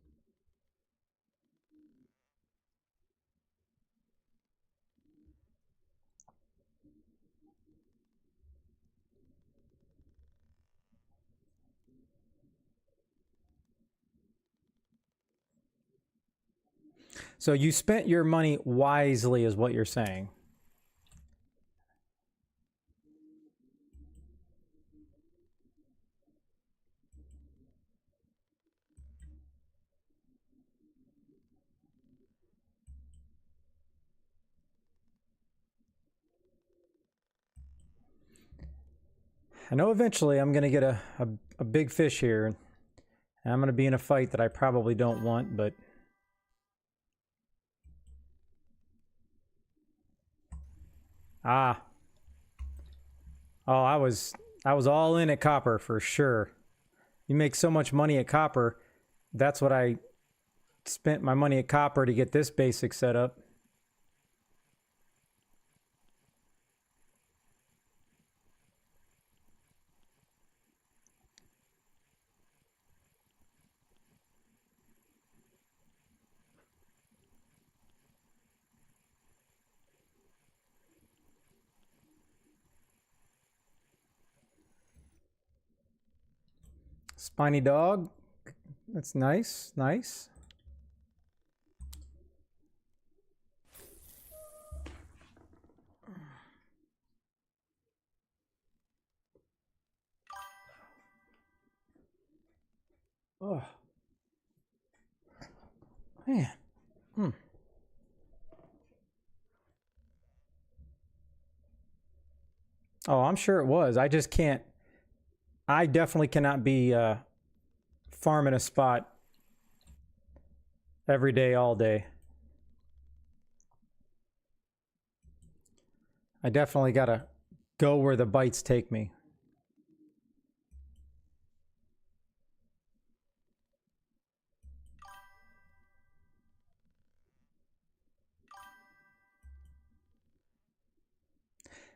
So you spent your money wisely is what you're saying. I know eventually I'm going to get a big fish here. And I'm going to be in a fight that I probably don't want, but... Ah. Oh, I was all in at copper for sure. You make so much money at copper. That's what I spent my money at copper to get this basic setup. Spiny dog. That's nice, nice. Oh. Man. Oh, I'm sure it was. I just can't. I definitely cannot be farming a spot every day, all day. I definitely gotta go where the bites take me.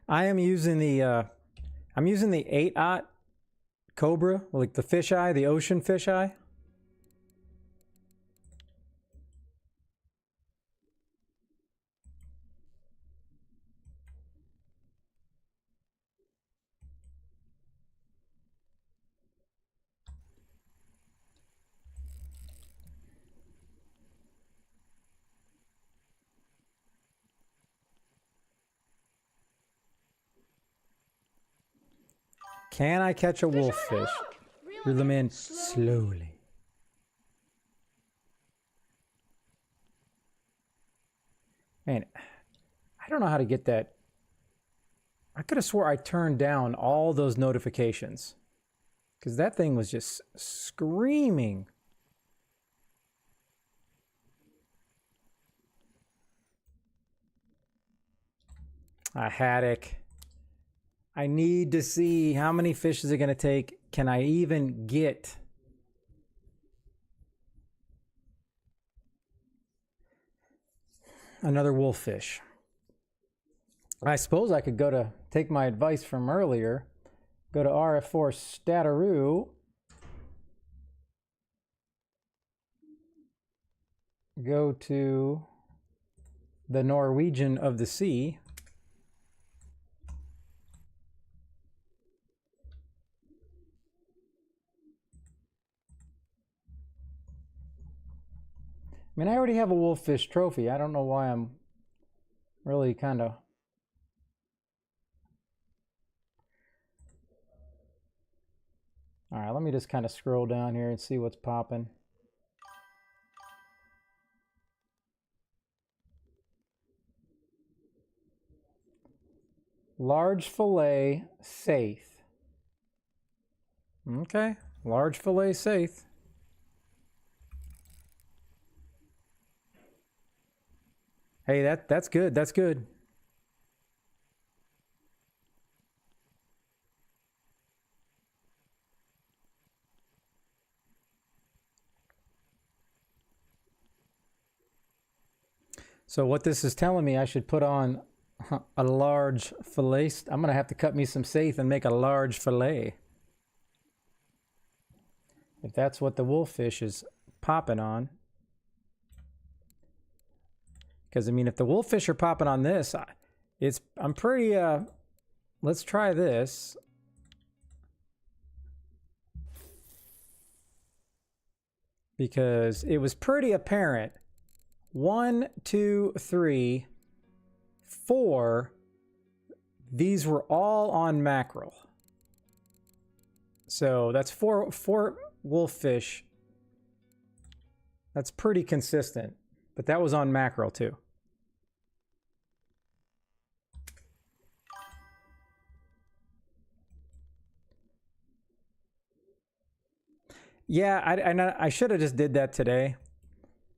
I am using the I'm using the 8/0 Cobra, like the fisheye, the ocean fisheye. Can I catch a wolffish? Reel them in slowly. Man, I don't know how to get that. I could have swore I turned down all those notifications because that thing was just screaming. A haddock. I need to see how many fish is it going to take. Can I even get another wolffish? I suppose I could go to take my advice from earlier. Go to RF4 Stataroo go to the Norwegian of the sea. I mean, I already have a wolffish trophy. I don't know why I'm really kind of... All right, let me just kind of scroll down here and see what's popping. Large fillet saith. Okay, large fillet saith. Hey, that's good. That's good. So what this is telling me, I should put on a large fillet. I'm going to have to cut me some saith and make a large fillet. If that's what the wolffish is popping on. Because, I mean, if the wolffish are popping on this, I'm pretty, let's try this. Because it was pretty apparent. 1, 2, 3, 4. These were all on mackerel. So that's four wolffish. That's pretty consistent. But that was on mackerel too. Yeah, I should have just did that today.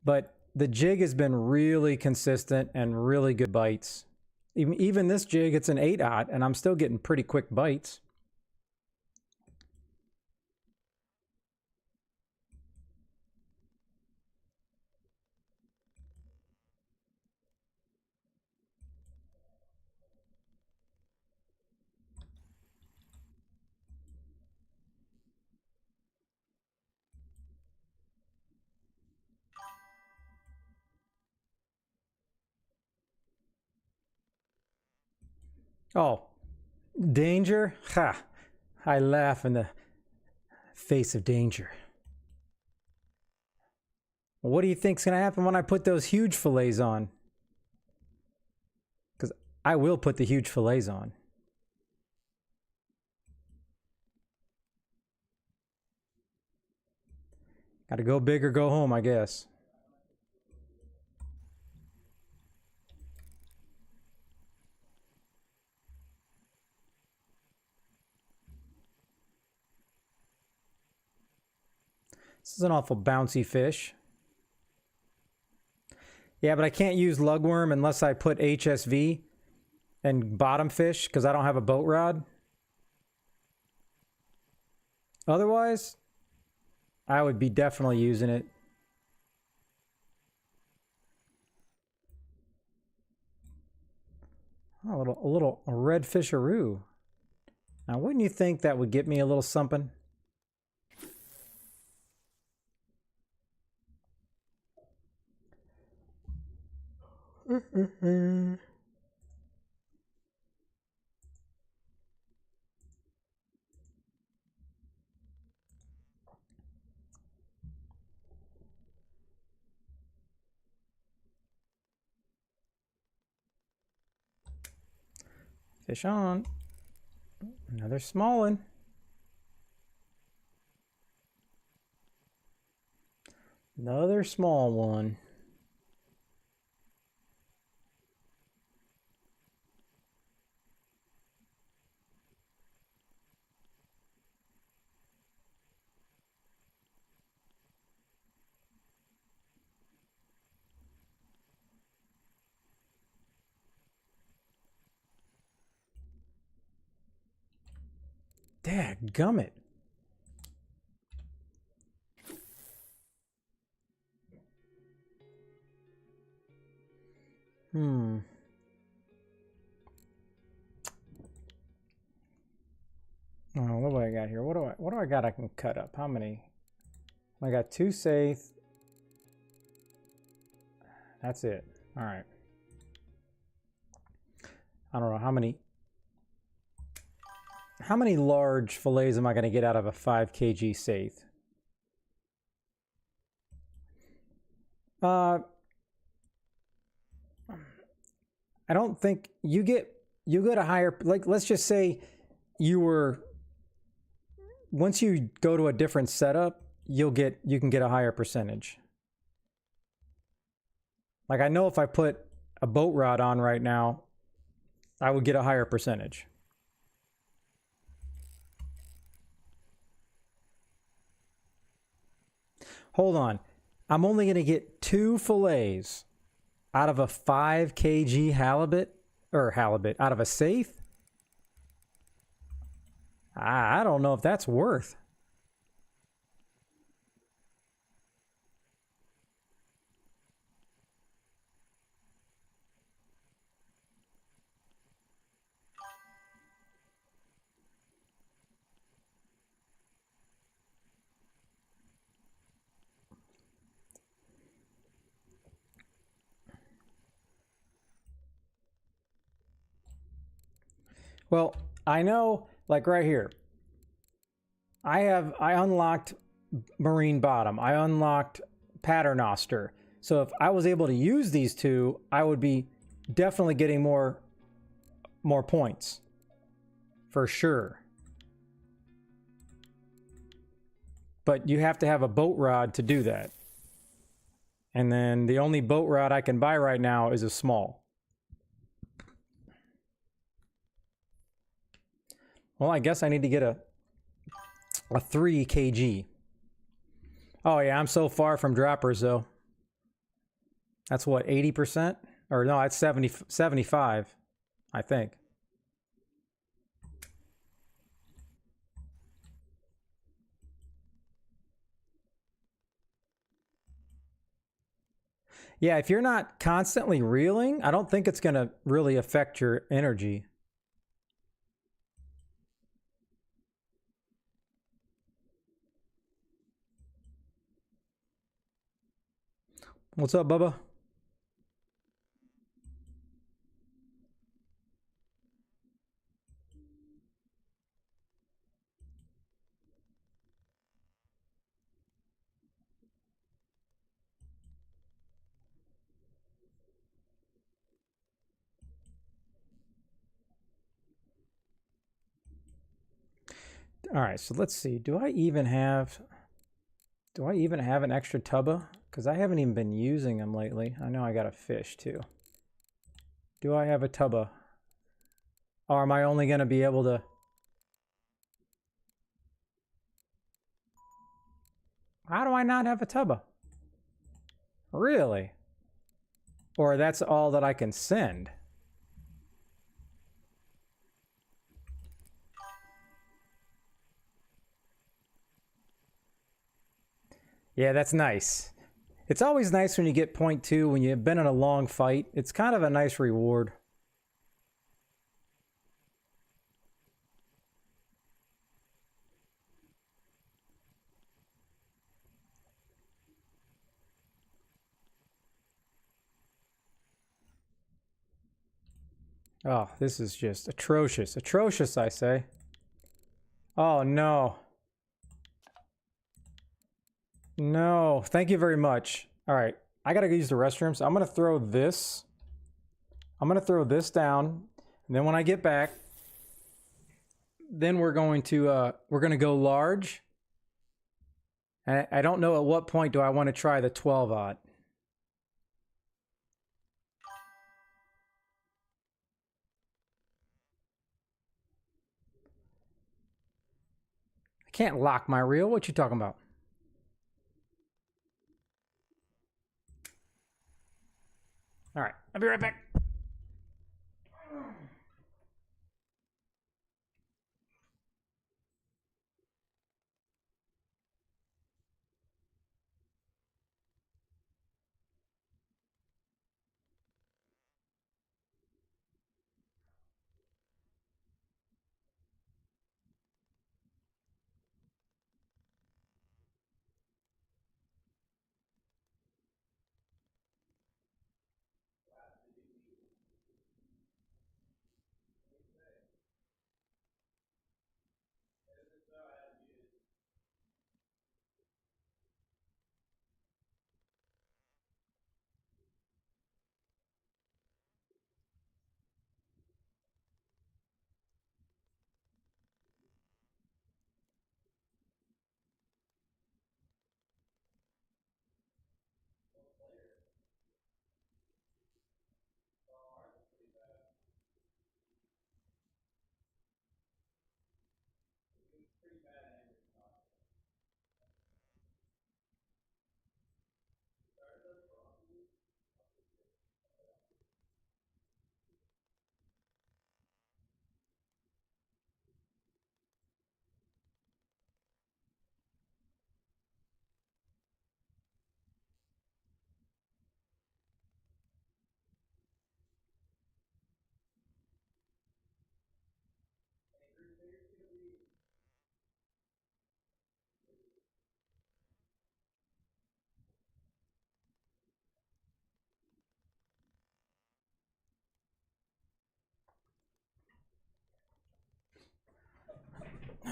But the jig has been really consistent and really good bites. Even this jig, it's an 8/0, and I'm still getting pretty quick bites. Oh, danger? Ha! I laugh in the face of danger. Well, what do you think's going to happen when I put those huge fillets on? Because I will put the huge fillets on. Got to go big or go home, I guess. This is an awful bouncy fish. Yeah, but I can't use lugworm unless I put HSV and bottom fish because I don't have a boat rod. Otherwise, I would be definitely using it. Oh, a little red fisheroo. Now, wouldn't you think that would get me a little something? Fish on. Another small one. Another small one. Dadgummit. Oh, what do I got here? What do I got I can cut up? How many? I got 2 saith. That's it. All right. I don't know how many large fillets am I going to get out of a 5 kg saithe? I don't think you get a higher, like, let's just say once you go to a different setup, you can get a higher percentage. Like, I know if I put a boat rod on right now, I would get a higher percentage. Hold on. I'm only going to get 2 fillets out of a 5 kg halibut out of a saithe. I don't know if that's worth. Well, I know, like right here, I unlocked marine bottom. I unlocked paternoster. So if I was able to use these two, I would be definitely getting more points. For sure. But you have to have a boat rod to do that. And then the only boat rod I can buy right now is a small. Well, I guess I need to get a 3 kg. Oh yeah, I'm so far from droppers though. That's what, 80%? Or no, it's 75, I think. Yeah, if you're not constantly reeling, I don't think it's going to really affect your energy. What's up, Bubba? All right, so let's see. Do I even have an extra tubba? Because I haven't even been using them lately. I know I got a fish too. Do I have a tubba? Or am I only going to be able to... How do I not have a tubba? Really? Or that's all that I can send? Yeah, that's nice. It's always nice when you get .2 when you've been in a long fight. It's kind of a nice reward. Oh, this is just atrocious. Atrocious, I say. Oh, no. No, thank you very much. All right, I gotta use the restroom, so I'm gonna throw this. I'm gonna throw this down, and then when I get back, then we're gonna go large. And I don't know at what point do I want to try the 12-aught. I can't lock my reel. What you talking about? All right, I'll be right back.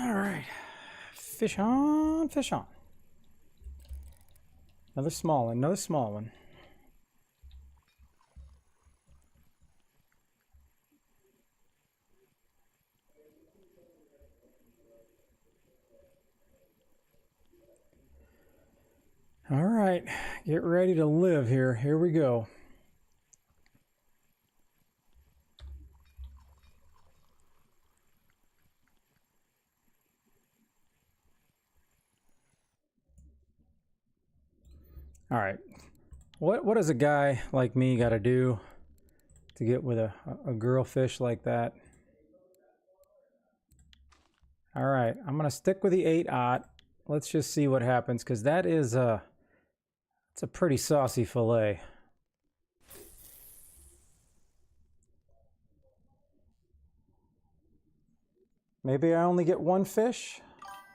All right. Fish on, fish on. Another small one, another small one. All right, get ready to live here. Here we go. All right, what does a guy like me got to do to get with a girl fish like that? All right, I'm gonna stick with the 8/0. Let's just see what happens, because that is it's a pretty saucy fillet. Maybe I only get one fish,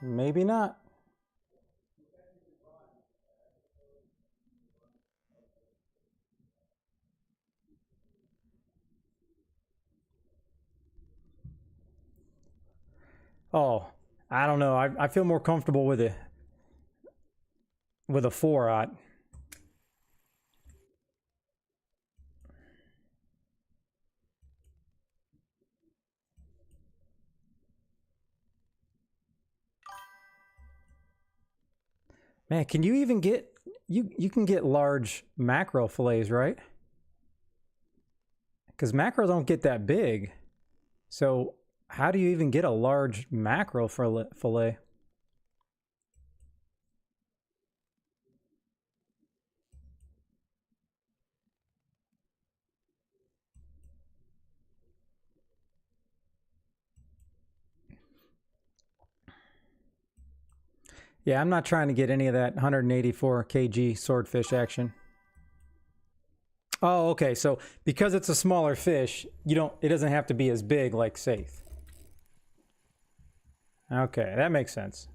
maybe not. Oh, I don't know. I feel more comfortable with a 4/0. Man, can you even get you can get large mackerel fillets, right? Because mackerel don't get that big. So how do you even get a large mackerel fillet? Yeah, I'm not trying to get any of that 184 kg swordfish action. Oh, okay. So because it's a smaller fish, it doesn't have to be as big like saithe. Okay, that makes sense.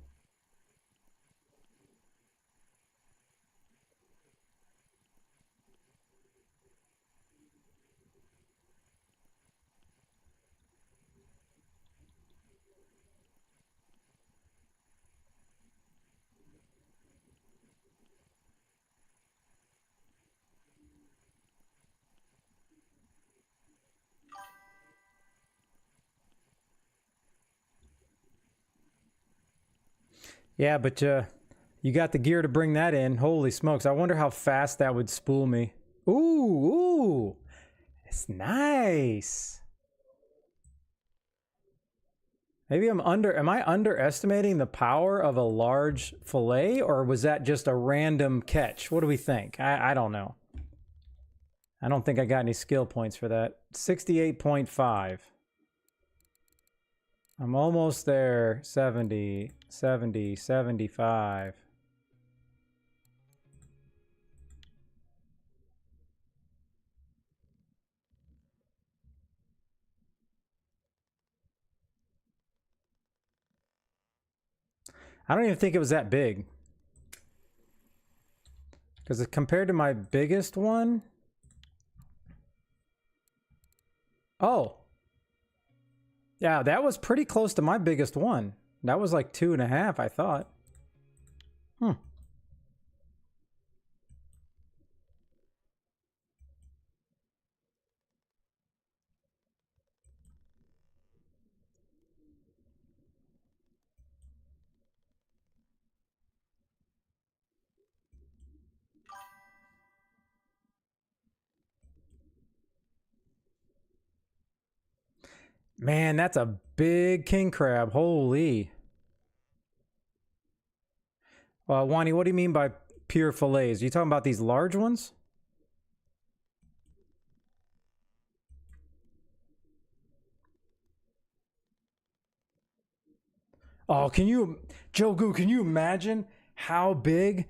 Yeah, but you got the gear to bring that in. Holy smokes. I wonder how fast that would spool me. Ooh. It's nice. Maybe am I underestimating the power of a large fillet, or was that just a random catch? What do we think? I don't know. I don't think I got any skill points for that. 68.5. I'm almost there. 70, 70, 75. I don't even think it was that big. Because compared to my biggest one... Oh. Yeah, that was pretty close to my biggest one. That was like 2.5, I thought. Man, that's a big king crab. Holy. Wani, what do you mean by pure fillets? Are you talking about these large ones? Oh, Jogu, can you imagine how big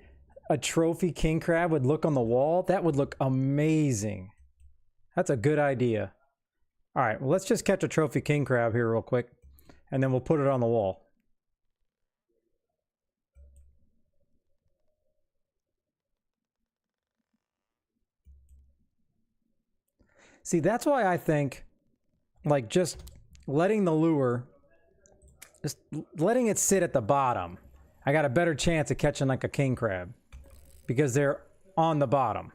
a trophy king crab would look on the wall? That would look amazing. That's a good idea. All right, well, let's just catch a trophy king crab here real quick, and then we'll put it on the wall. See, that's why I think, like, just letting the lure just letting it sit at the bottom, I got a better chance of catching like a king crab because they're on the bottom.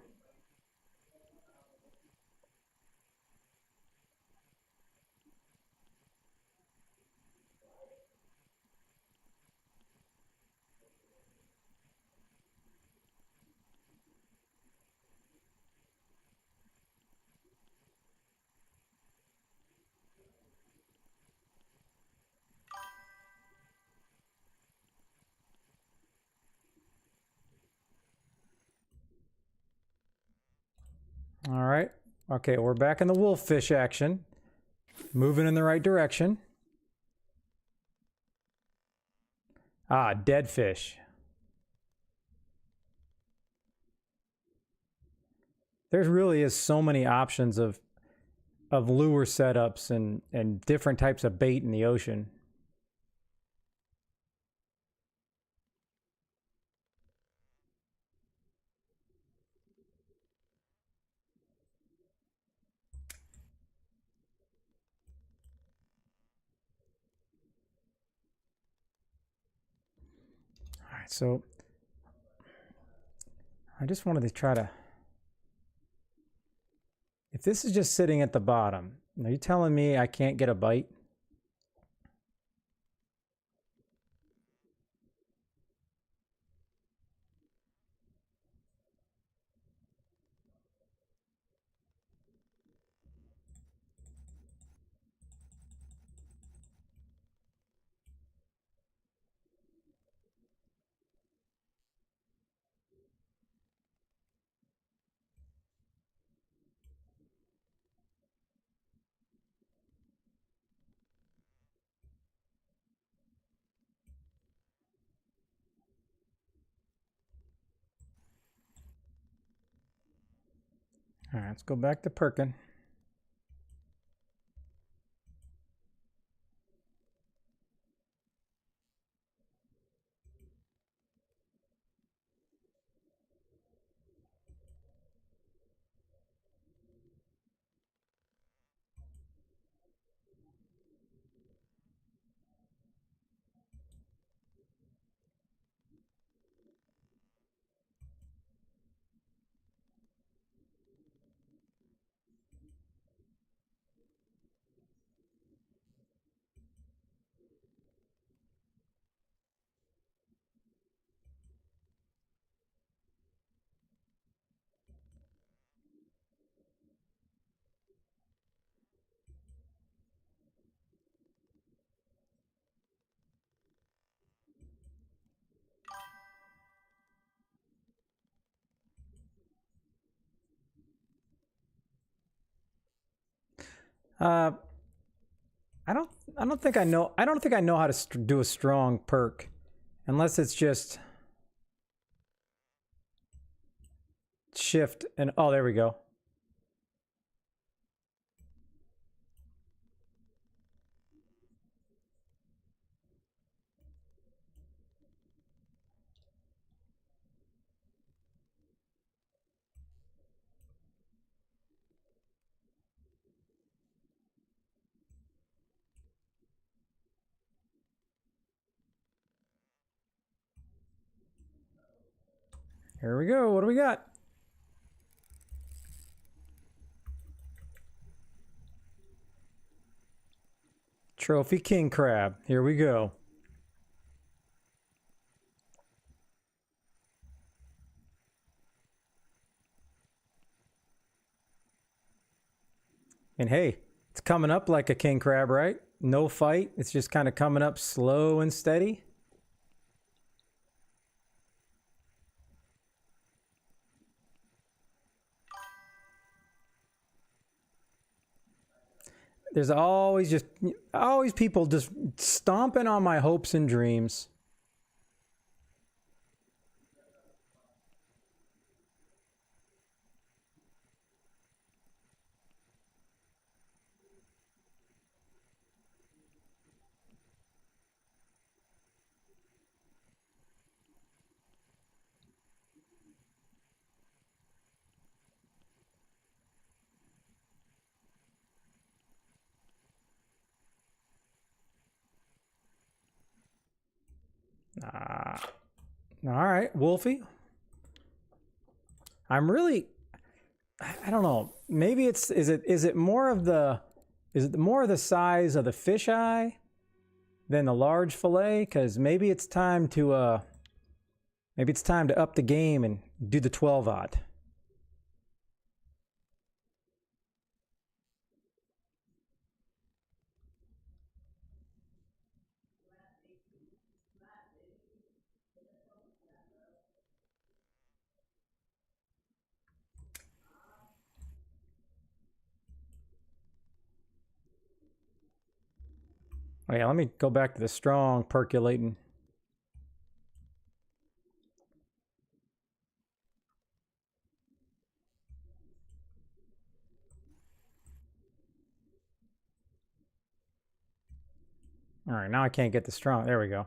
All right. Okay, we're back in the wolffish action. Moving in the right direction. Ah, dead fish. There really is so many options of lure setups and different types of bait in the ocean. All right, so I just wanted to try to, if this is just sitting at the bottom, are you telling me I can't get a bite? All right, let's go back to perking. Uh, I don't think I know. I don't think I know how to do a strong perk, unless it's just shift and oh, there we go. Here we go. What do we got? Trophy king crab. Here we go. And hey, it's coming up like a king crab, right? No fight. It's just kind of coming up slow and steady. There's always people just stomping on my hopes and dreams. All right, Wolfie. I'm really, I don't know. Maybe is it more of the size of the fisheye than the large fillet? Because maybe it's time to up the game and do the 12-aught. Oh yeah, let me go back to the strong percolating. All right, now I can't get the strong. There we go.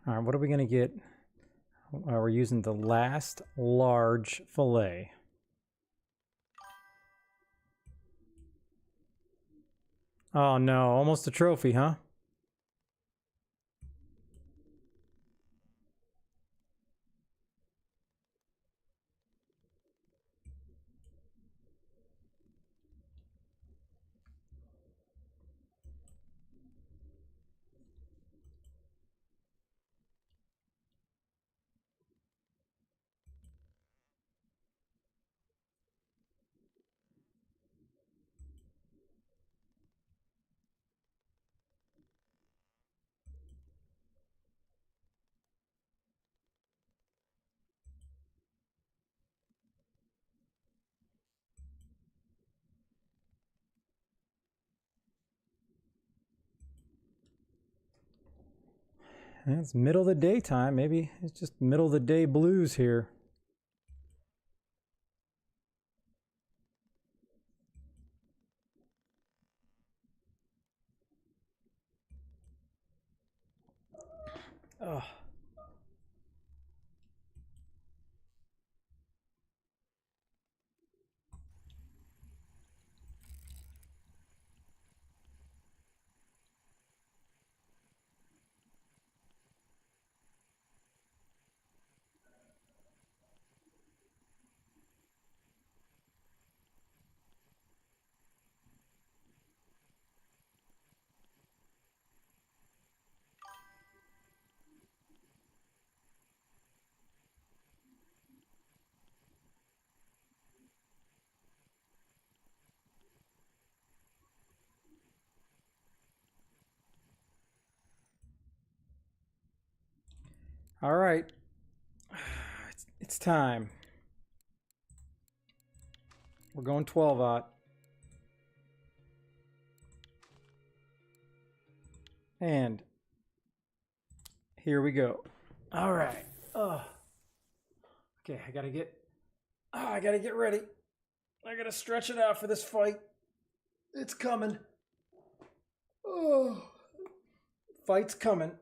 All right, what are we gonna get? We're using the last large fillet. Oh no, almost a trophy, huh? It's middle of the day time. Maybe it's just middle of the day blues here. Oh. All right, it's time. We're going 12-aught. And here we go. All right. Okay, I gotta get ready. I gotta stretch it out for this fight. It's coming. Oh, fight's coming.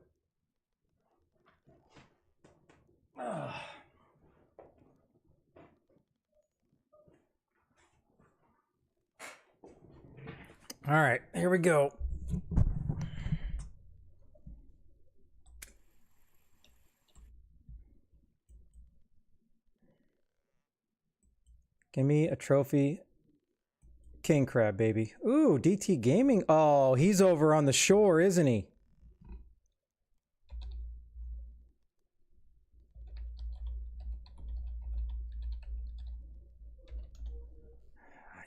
All right, here we go. Give me a trophy. King crab, baby. Ooh, DT Gaming. Oh, he's over on the shore, isn't he?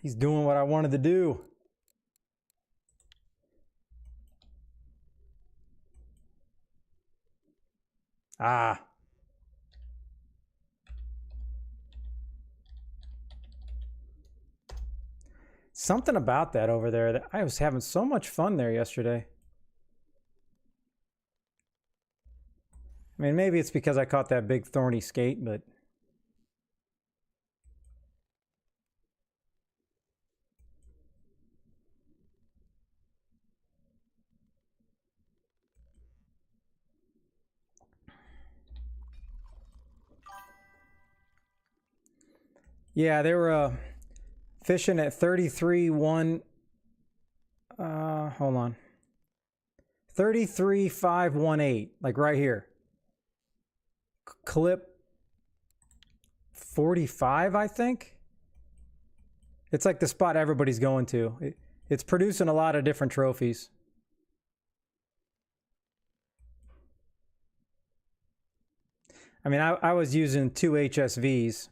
He's doing what I wanted to do. Ah. Something about that over there that I was having so much fun there yesterday. I mean, maybe it's because I caught that big thorny skate, but yeah, they were fishing at 33.1. Hold on. 33.518, like right here. Clip 45, I think. It's like the spot everybody's going to. It's producing a lot of different trophies. I mean, I was using 2 HSVs.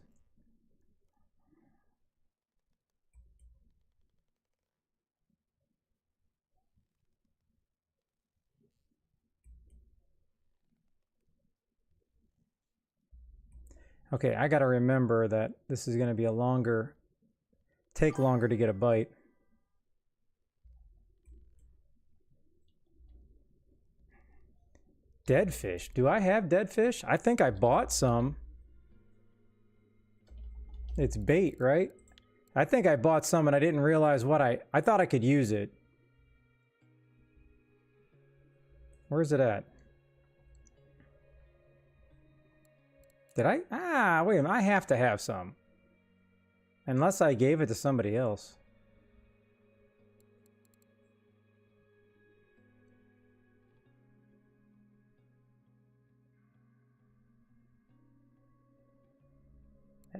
Okay, I got to remember that this is going to be take longer to get a bite. Dead fish. Do I have dead fish? I think I bought some. It's bait, right? I think I bought some and I didn't realize what I thought I could use it. Where's it at? Did I? Ah, wait a minute. I have to have some. Unless I gave it to somebody else.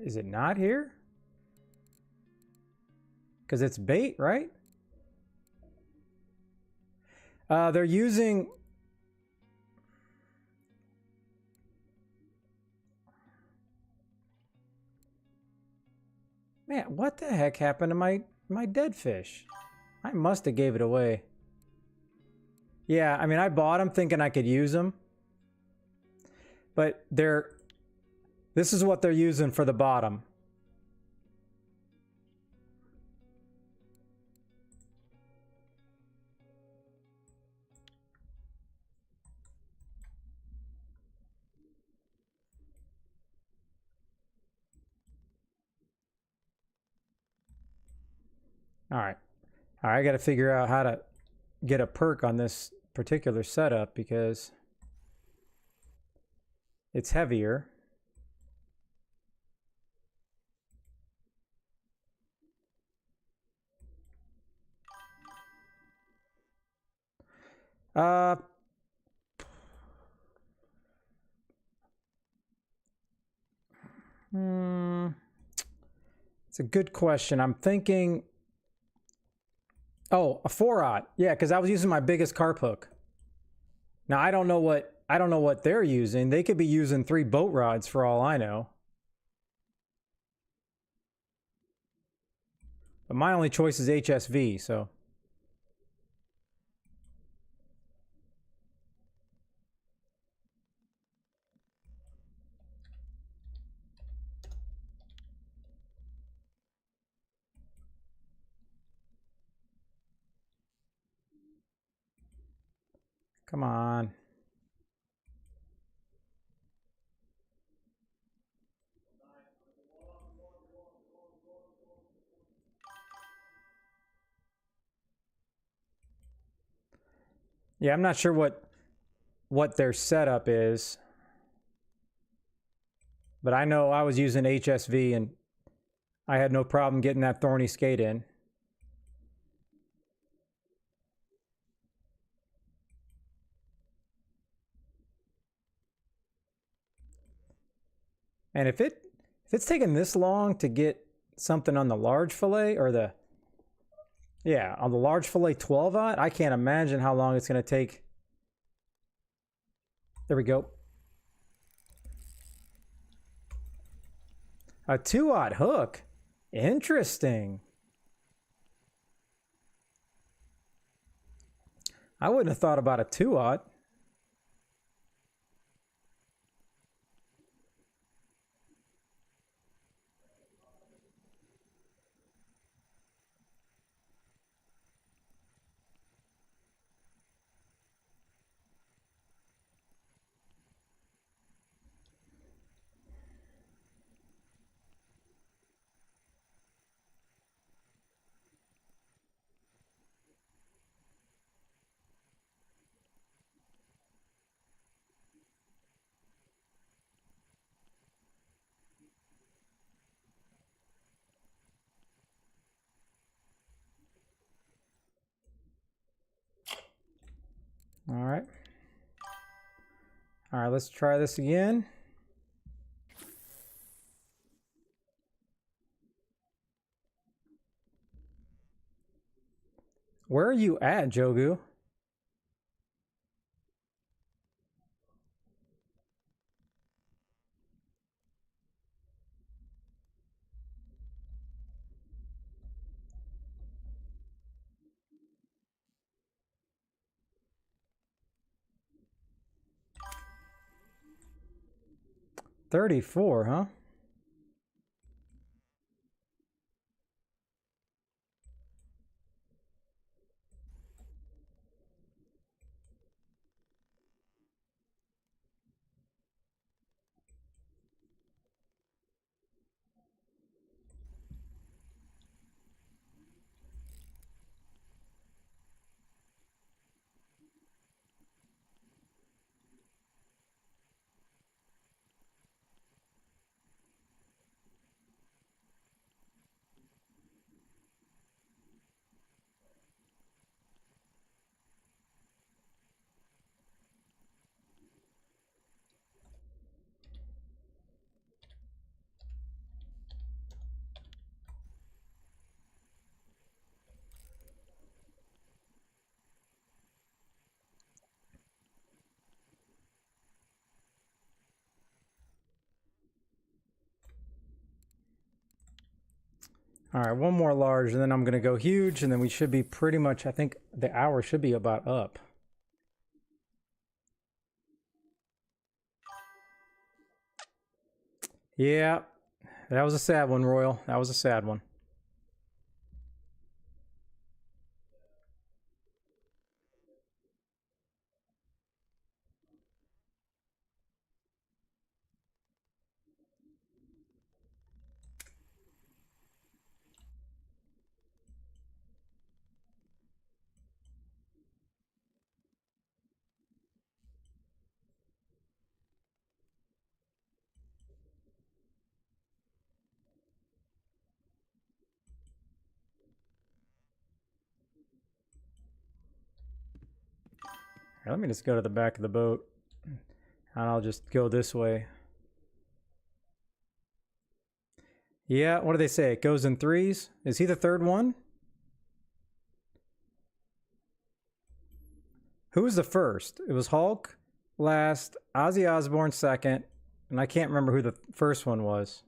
Is it not here? Because it's bait, right? They're using... Man, what the heck happened to my dead fish? I must have gave it away. Yeah, I mean, I bought them thinking I could use them. But this is what they're using for the bottom. All right, I got to figure out how to get a perk on this particular setup because it's heavier. It's a good question. I'm thinking, oh, a 4-aught. Yeah, because I was using my biggest carp hook. Now I don't know what they're using. They could be using 3 boat rods for all I know. But my only choice is HSV, so. Come on. Yeah, I'm not sure what their setup is. But I know I was using HSV and I had no problem getting that thorny skate in. And if it's taking this long to get something on the large fillet or on the large fillet 12-aught, I can't imagine how long it's going to take. There we go. A 2-aught hook. Interesting. I wouldn't have thought about a 2-aught. All right. All right, let's try this again. Where are you at, Jogu? $34, huh? All right, one more large, and then I'm going to go huge, and then we should be pretty much, I think the hour should be about up. Yeah, that was a sad one, Royal. That was a sad one. Here, let me just go to the back of the boat, and I'll just go this way. Yeah, what do they say? It goes in threes? Is he the third one? Who was the first? It was Hulk last, Ozzy Osbourne second, and I can't remember who the first one was.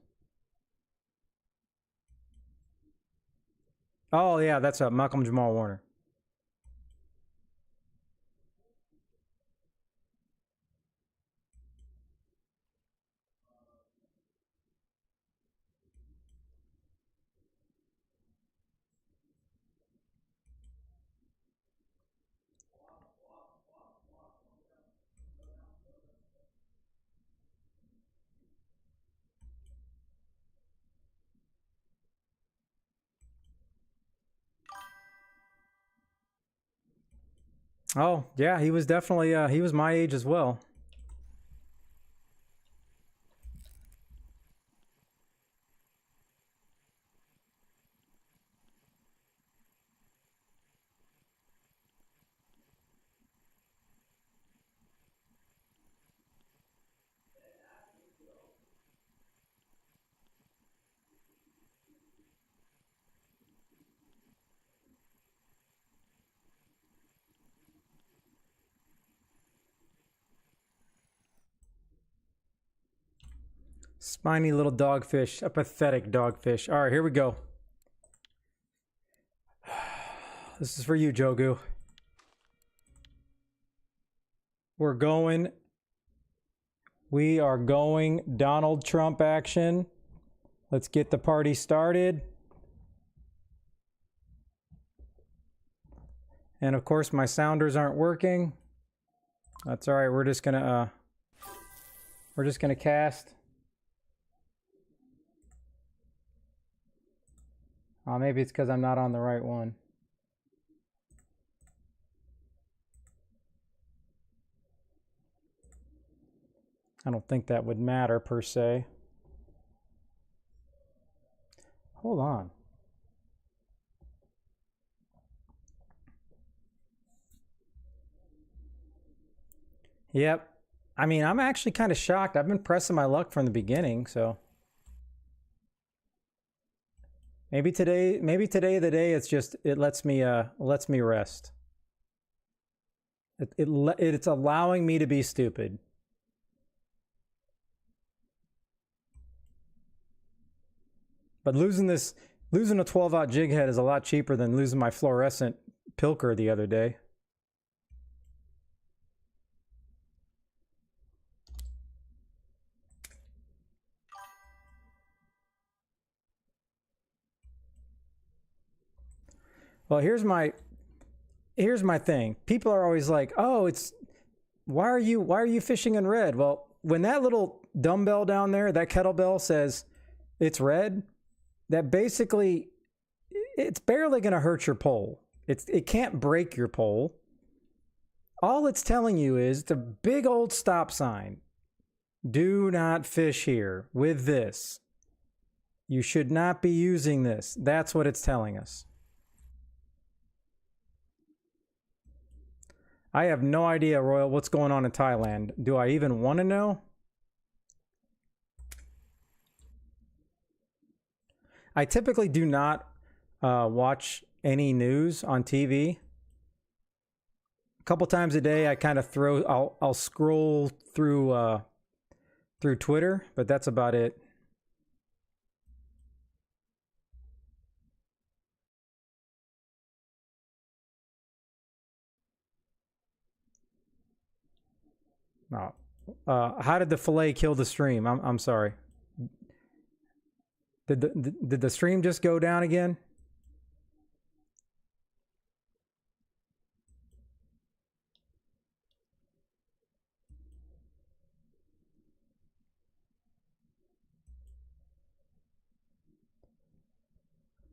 Oh, yeah, that's Malcolm Jamal Warner. Oh, yeah, he was definitely, he was my age as well. Spiny little dogfish, a pathetic dogfish. All right, here we go. This is for you, Jogu. We're going. We are going Donald Trump action. Let's get the party started. And of course, my sounders aren't working. That's all right. We're just gonna cast. Oh, maybe it's because I'm not on the right one. I don't think that would matter per se. Hold on. Yep. I mean, I'm actually kind of shocked. I've been pressing my luck from the beginning, so maybe today the day it's just it lets me rest. It's allowing me to be stupid. But losing a 12-aught jig head is a lot cheaper than losing my fluorescent pilker the other day. Well, here's my thing. People are always like, "Oh, why are you fishing in red?" Well, when that little dumbbell down there, that kettlebell says it's red, that basically it's barely going to hurt your pole. It can't break your pole. All it's telling you is it's a big old stop sign. Do not fish here with this. You should not be using this. That's what it's telling us. I have no idea, Royal, what's going on in Thailand. Do I even want to know? I typically do not watch any news on TV. A couple times a day, I kind of I'll scroll through Twitter, but that's about it. No. How did the fillet kill the stream? I'm sorry. Did the stream just go down again?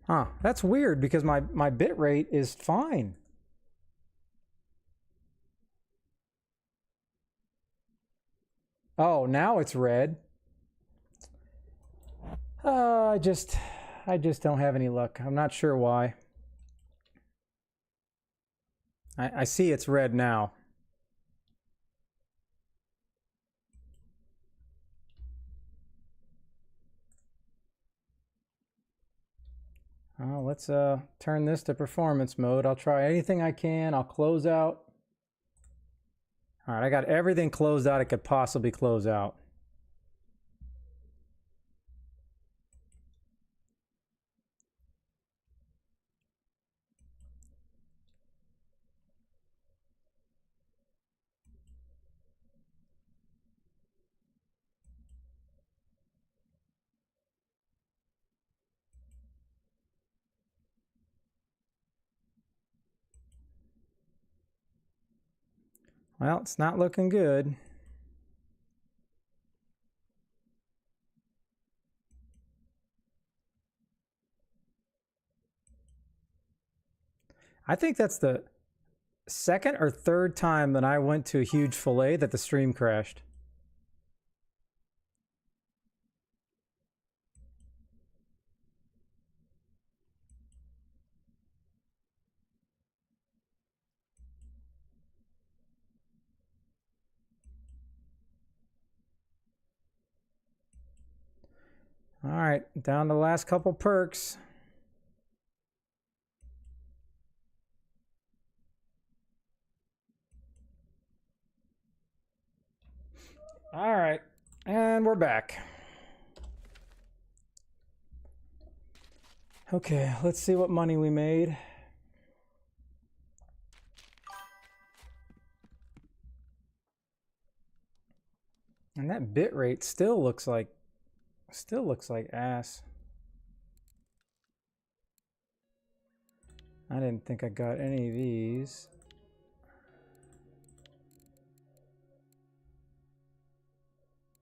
Huh, that's weird because my bit rate is fine. Oh, now it's red. I just don't have any luck. I'm not sure why. I see it's red now. Let's turn this to performance mode. I'll try anything I can. I'll close out. All right, I got everything closed out I could possibly close out. Well, it's not looking good. I think that's the second or third time that I went to a huge fillet that the stream crashed. All right, down to the last couple perks. All right, and we're back. Okay, let's see what money we made. And that bit rate still looks like ass. I didn't think I got any of these.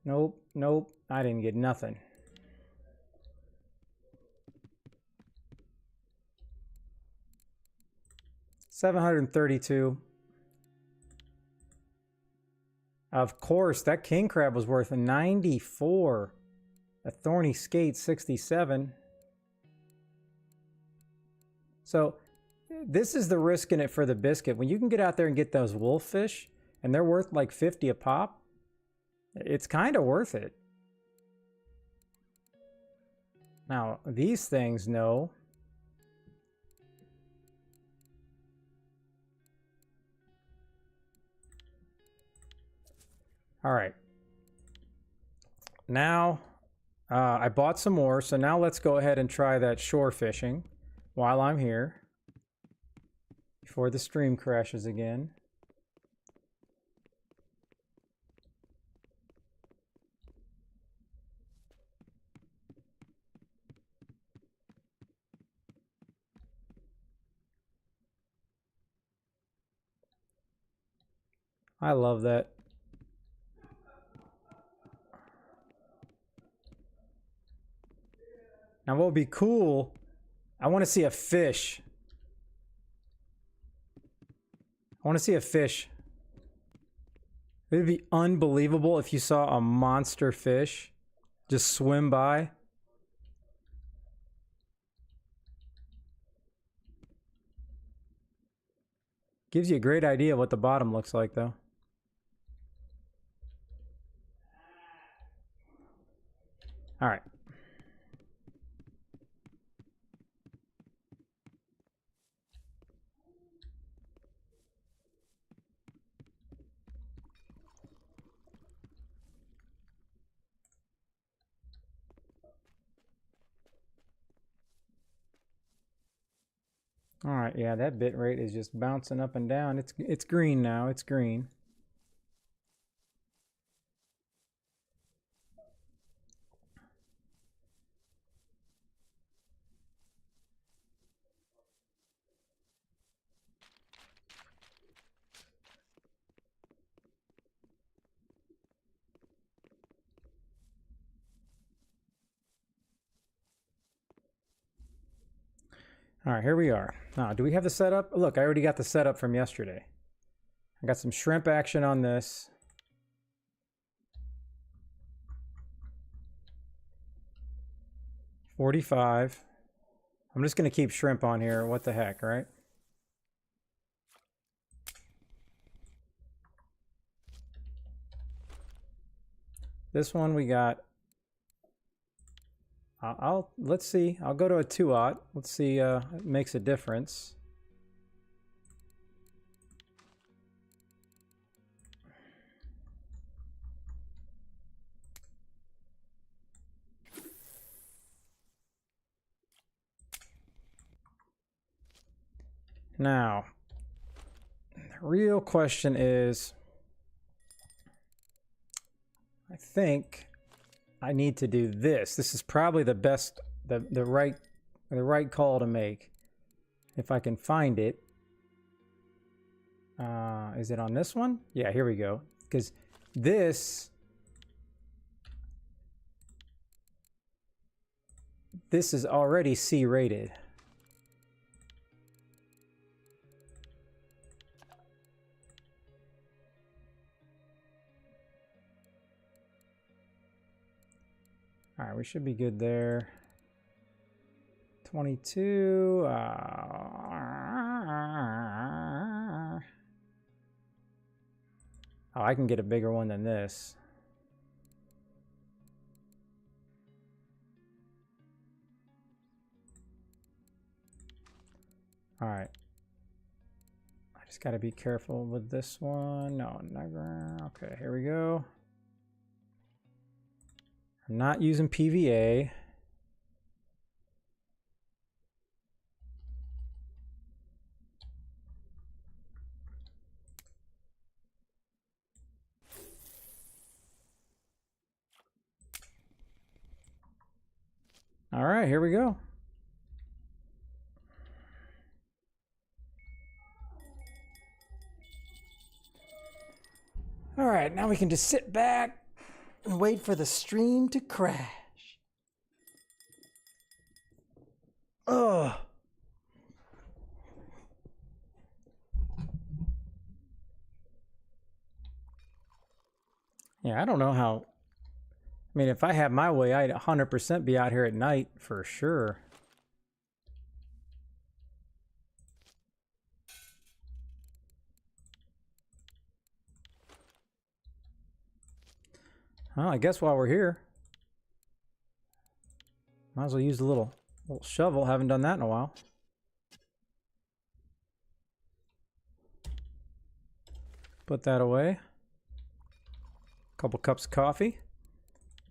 Nope, nope, I didn't get nothing. $732. Of course, that king crab was worth 94. A thorny skate, 67. So this is the risk in it for the biscuit. When you can get out there and get those wolf fish, and they're worth like 50 a pop. It's kind of worth it. Now, these things, no. All right. Now, I bought some more, so now let's go ahead and try that shore fishing while I'm here before the stream crashes again. I love that. Now what would be cool, I want to see a fish. I want to see a fish. It would be unbelievable if you saw a monster fish just swim by. Gives you a great idea of what the bottom looks like, though. All right. All right, yeah, that bit rate is just bouncing up and down. It's green now. It's green. All right, here we are. Now, do we have the setup? Look, I already got the setup from yesterday. I got some shrimp action on this. $45. I'm just going to keep shrimp on here. What the heck, right? This one we got. Let's see. I'll go to a 2-aught. Let's see. It makes a difference. Now, the real question is, I think I need to do this. This is probably the best, the right call to make, if I can find it. Is it on this one? Yeah, here we go. Because this is already C rated. All right, we should be good there. 22. Oh, I can get a bigger one than this. All right. I just got to be careful with this one. No, never. Okay, here we go. I'm not using PVA. All right, here we go. All right, now we can just sit back and wait for the stream to crash. Ugh. Yeah, I don't know how. I mean, if I had my way, I'd 100% be out here at night for sure. Well, I guess while we're here, might as well use the little shovel. Haven't done that in a while. Put that away. Couple cups of coffee.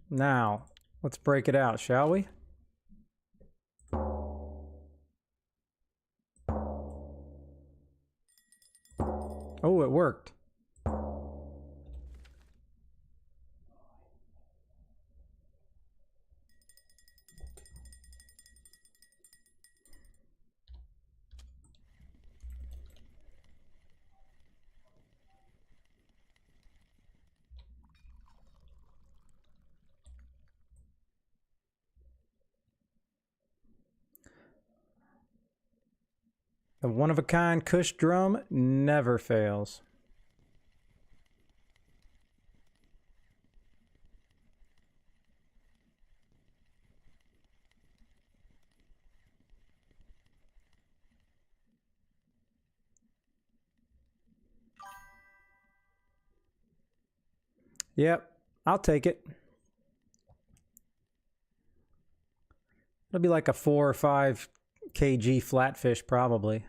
Now, let's break it out, shall we? Oh, it worked. The one-of-a-kind Kush drum never fails. Yep, I'll take it. It'll be like a 4 or 5 kg flatfish probably.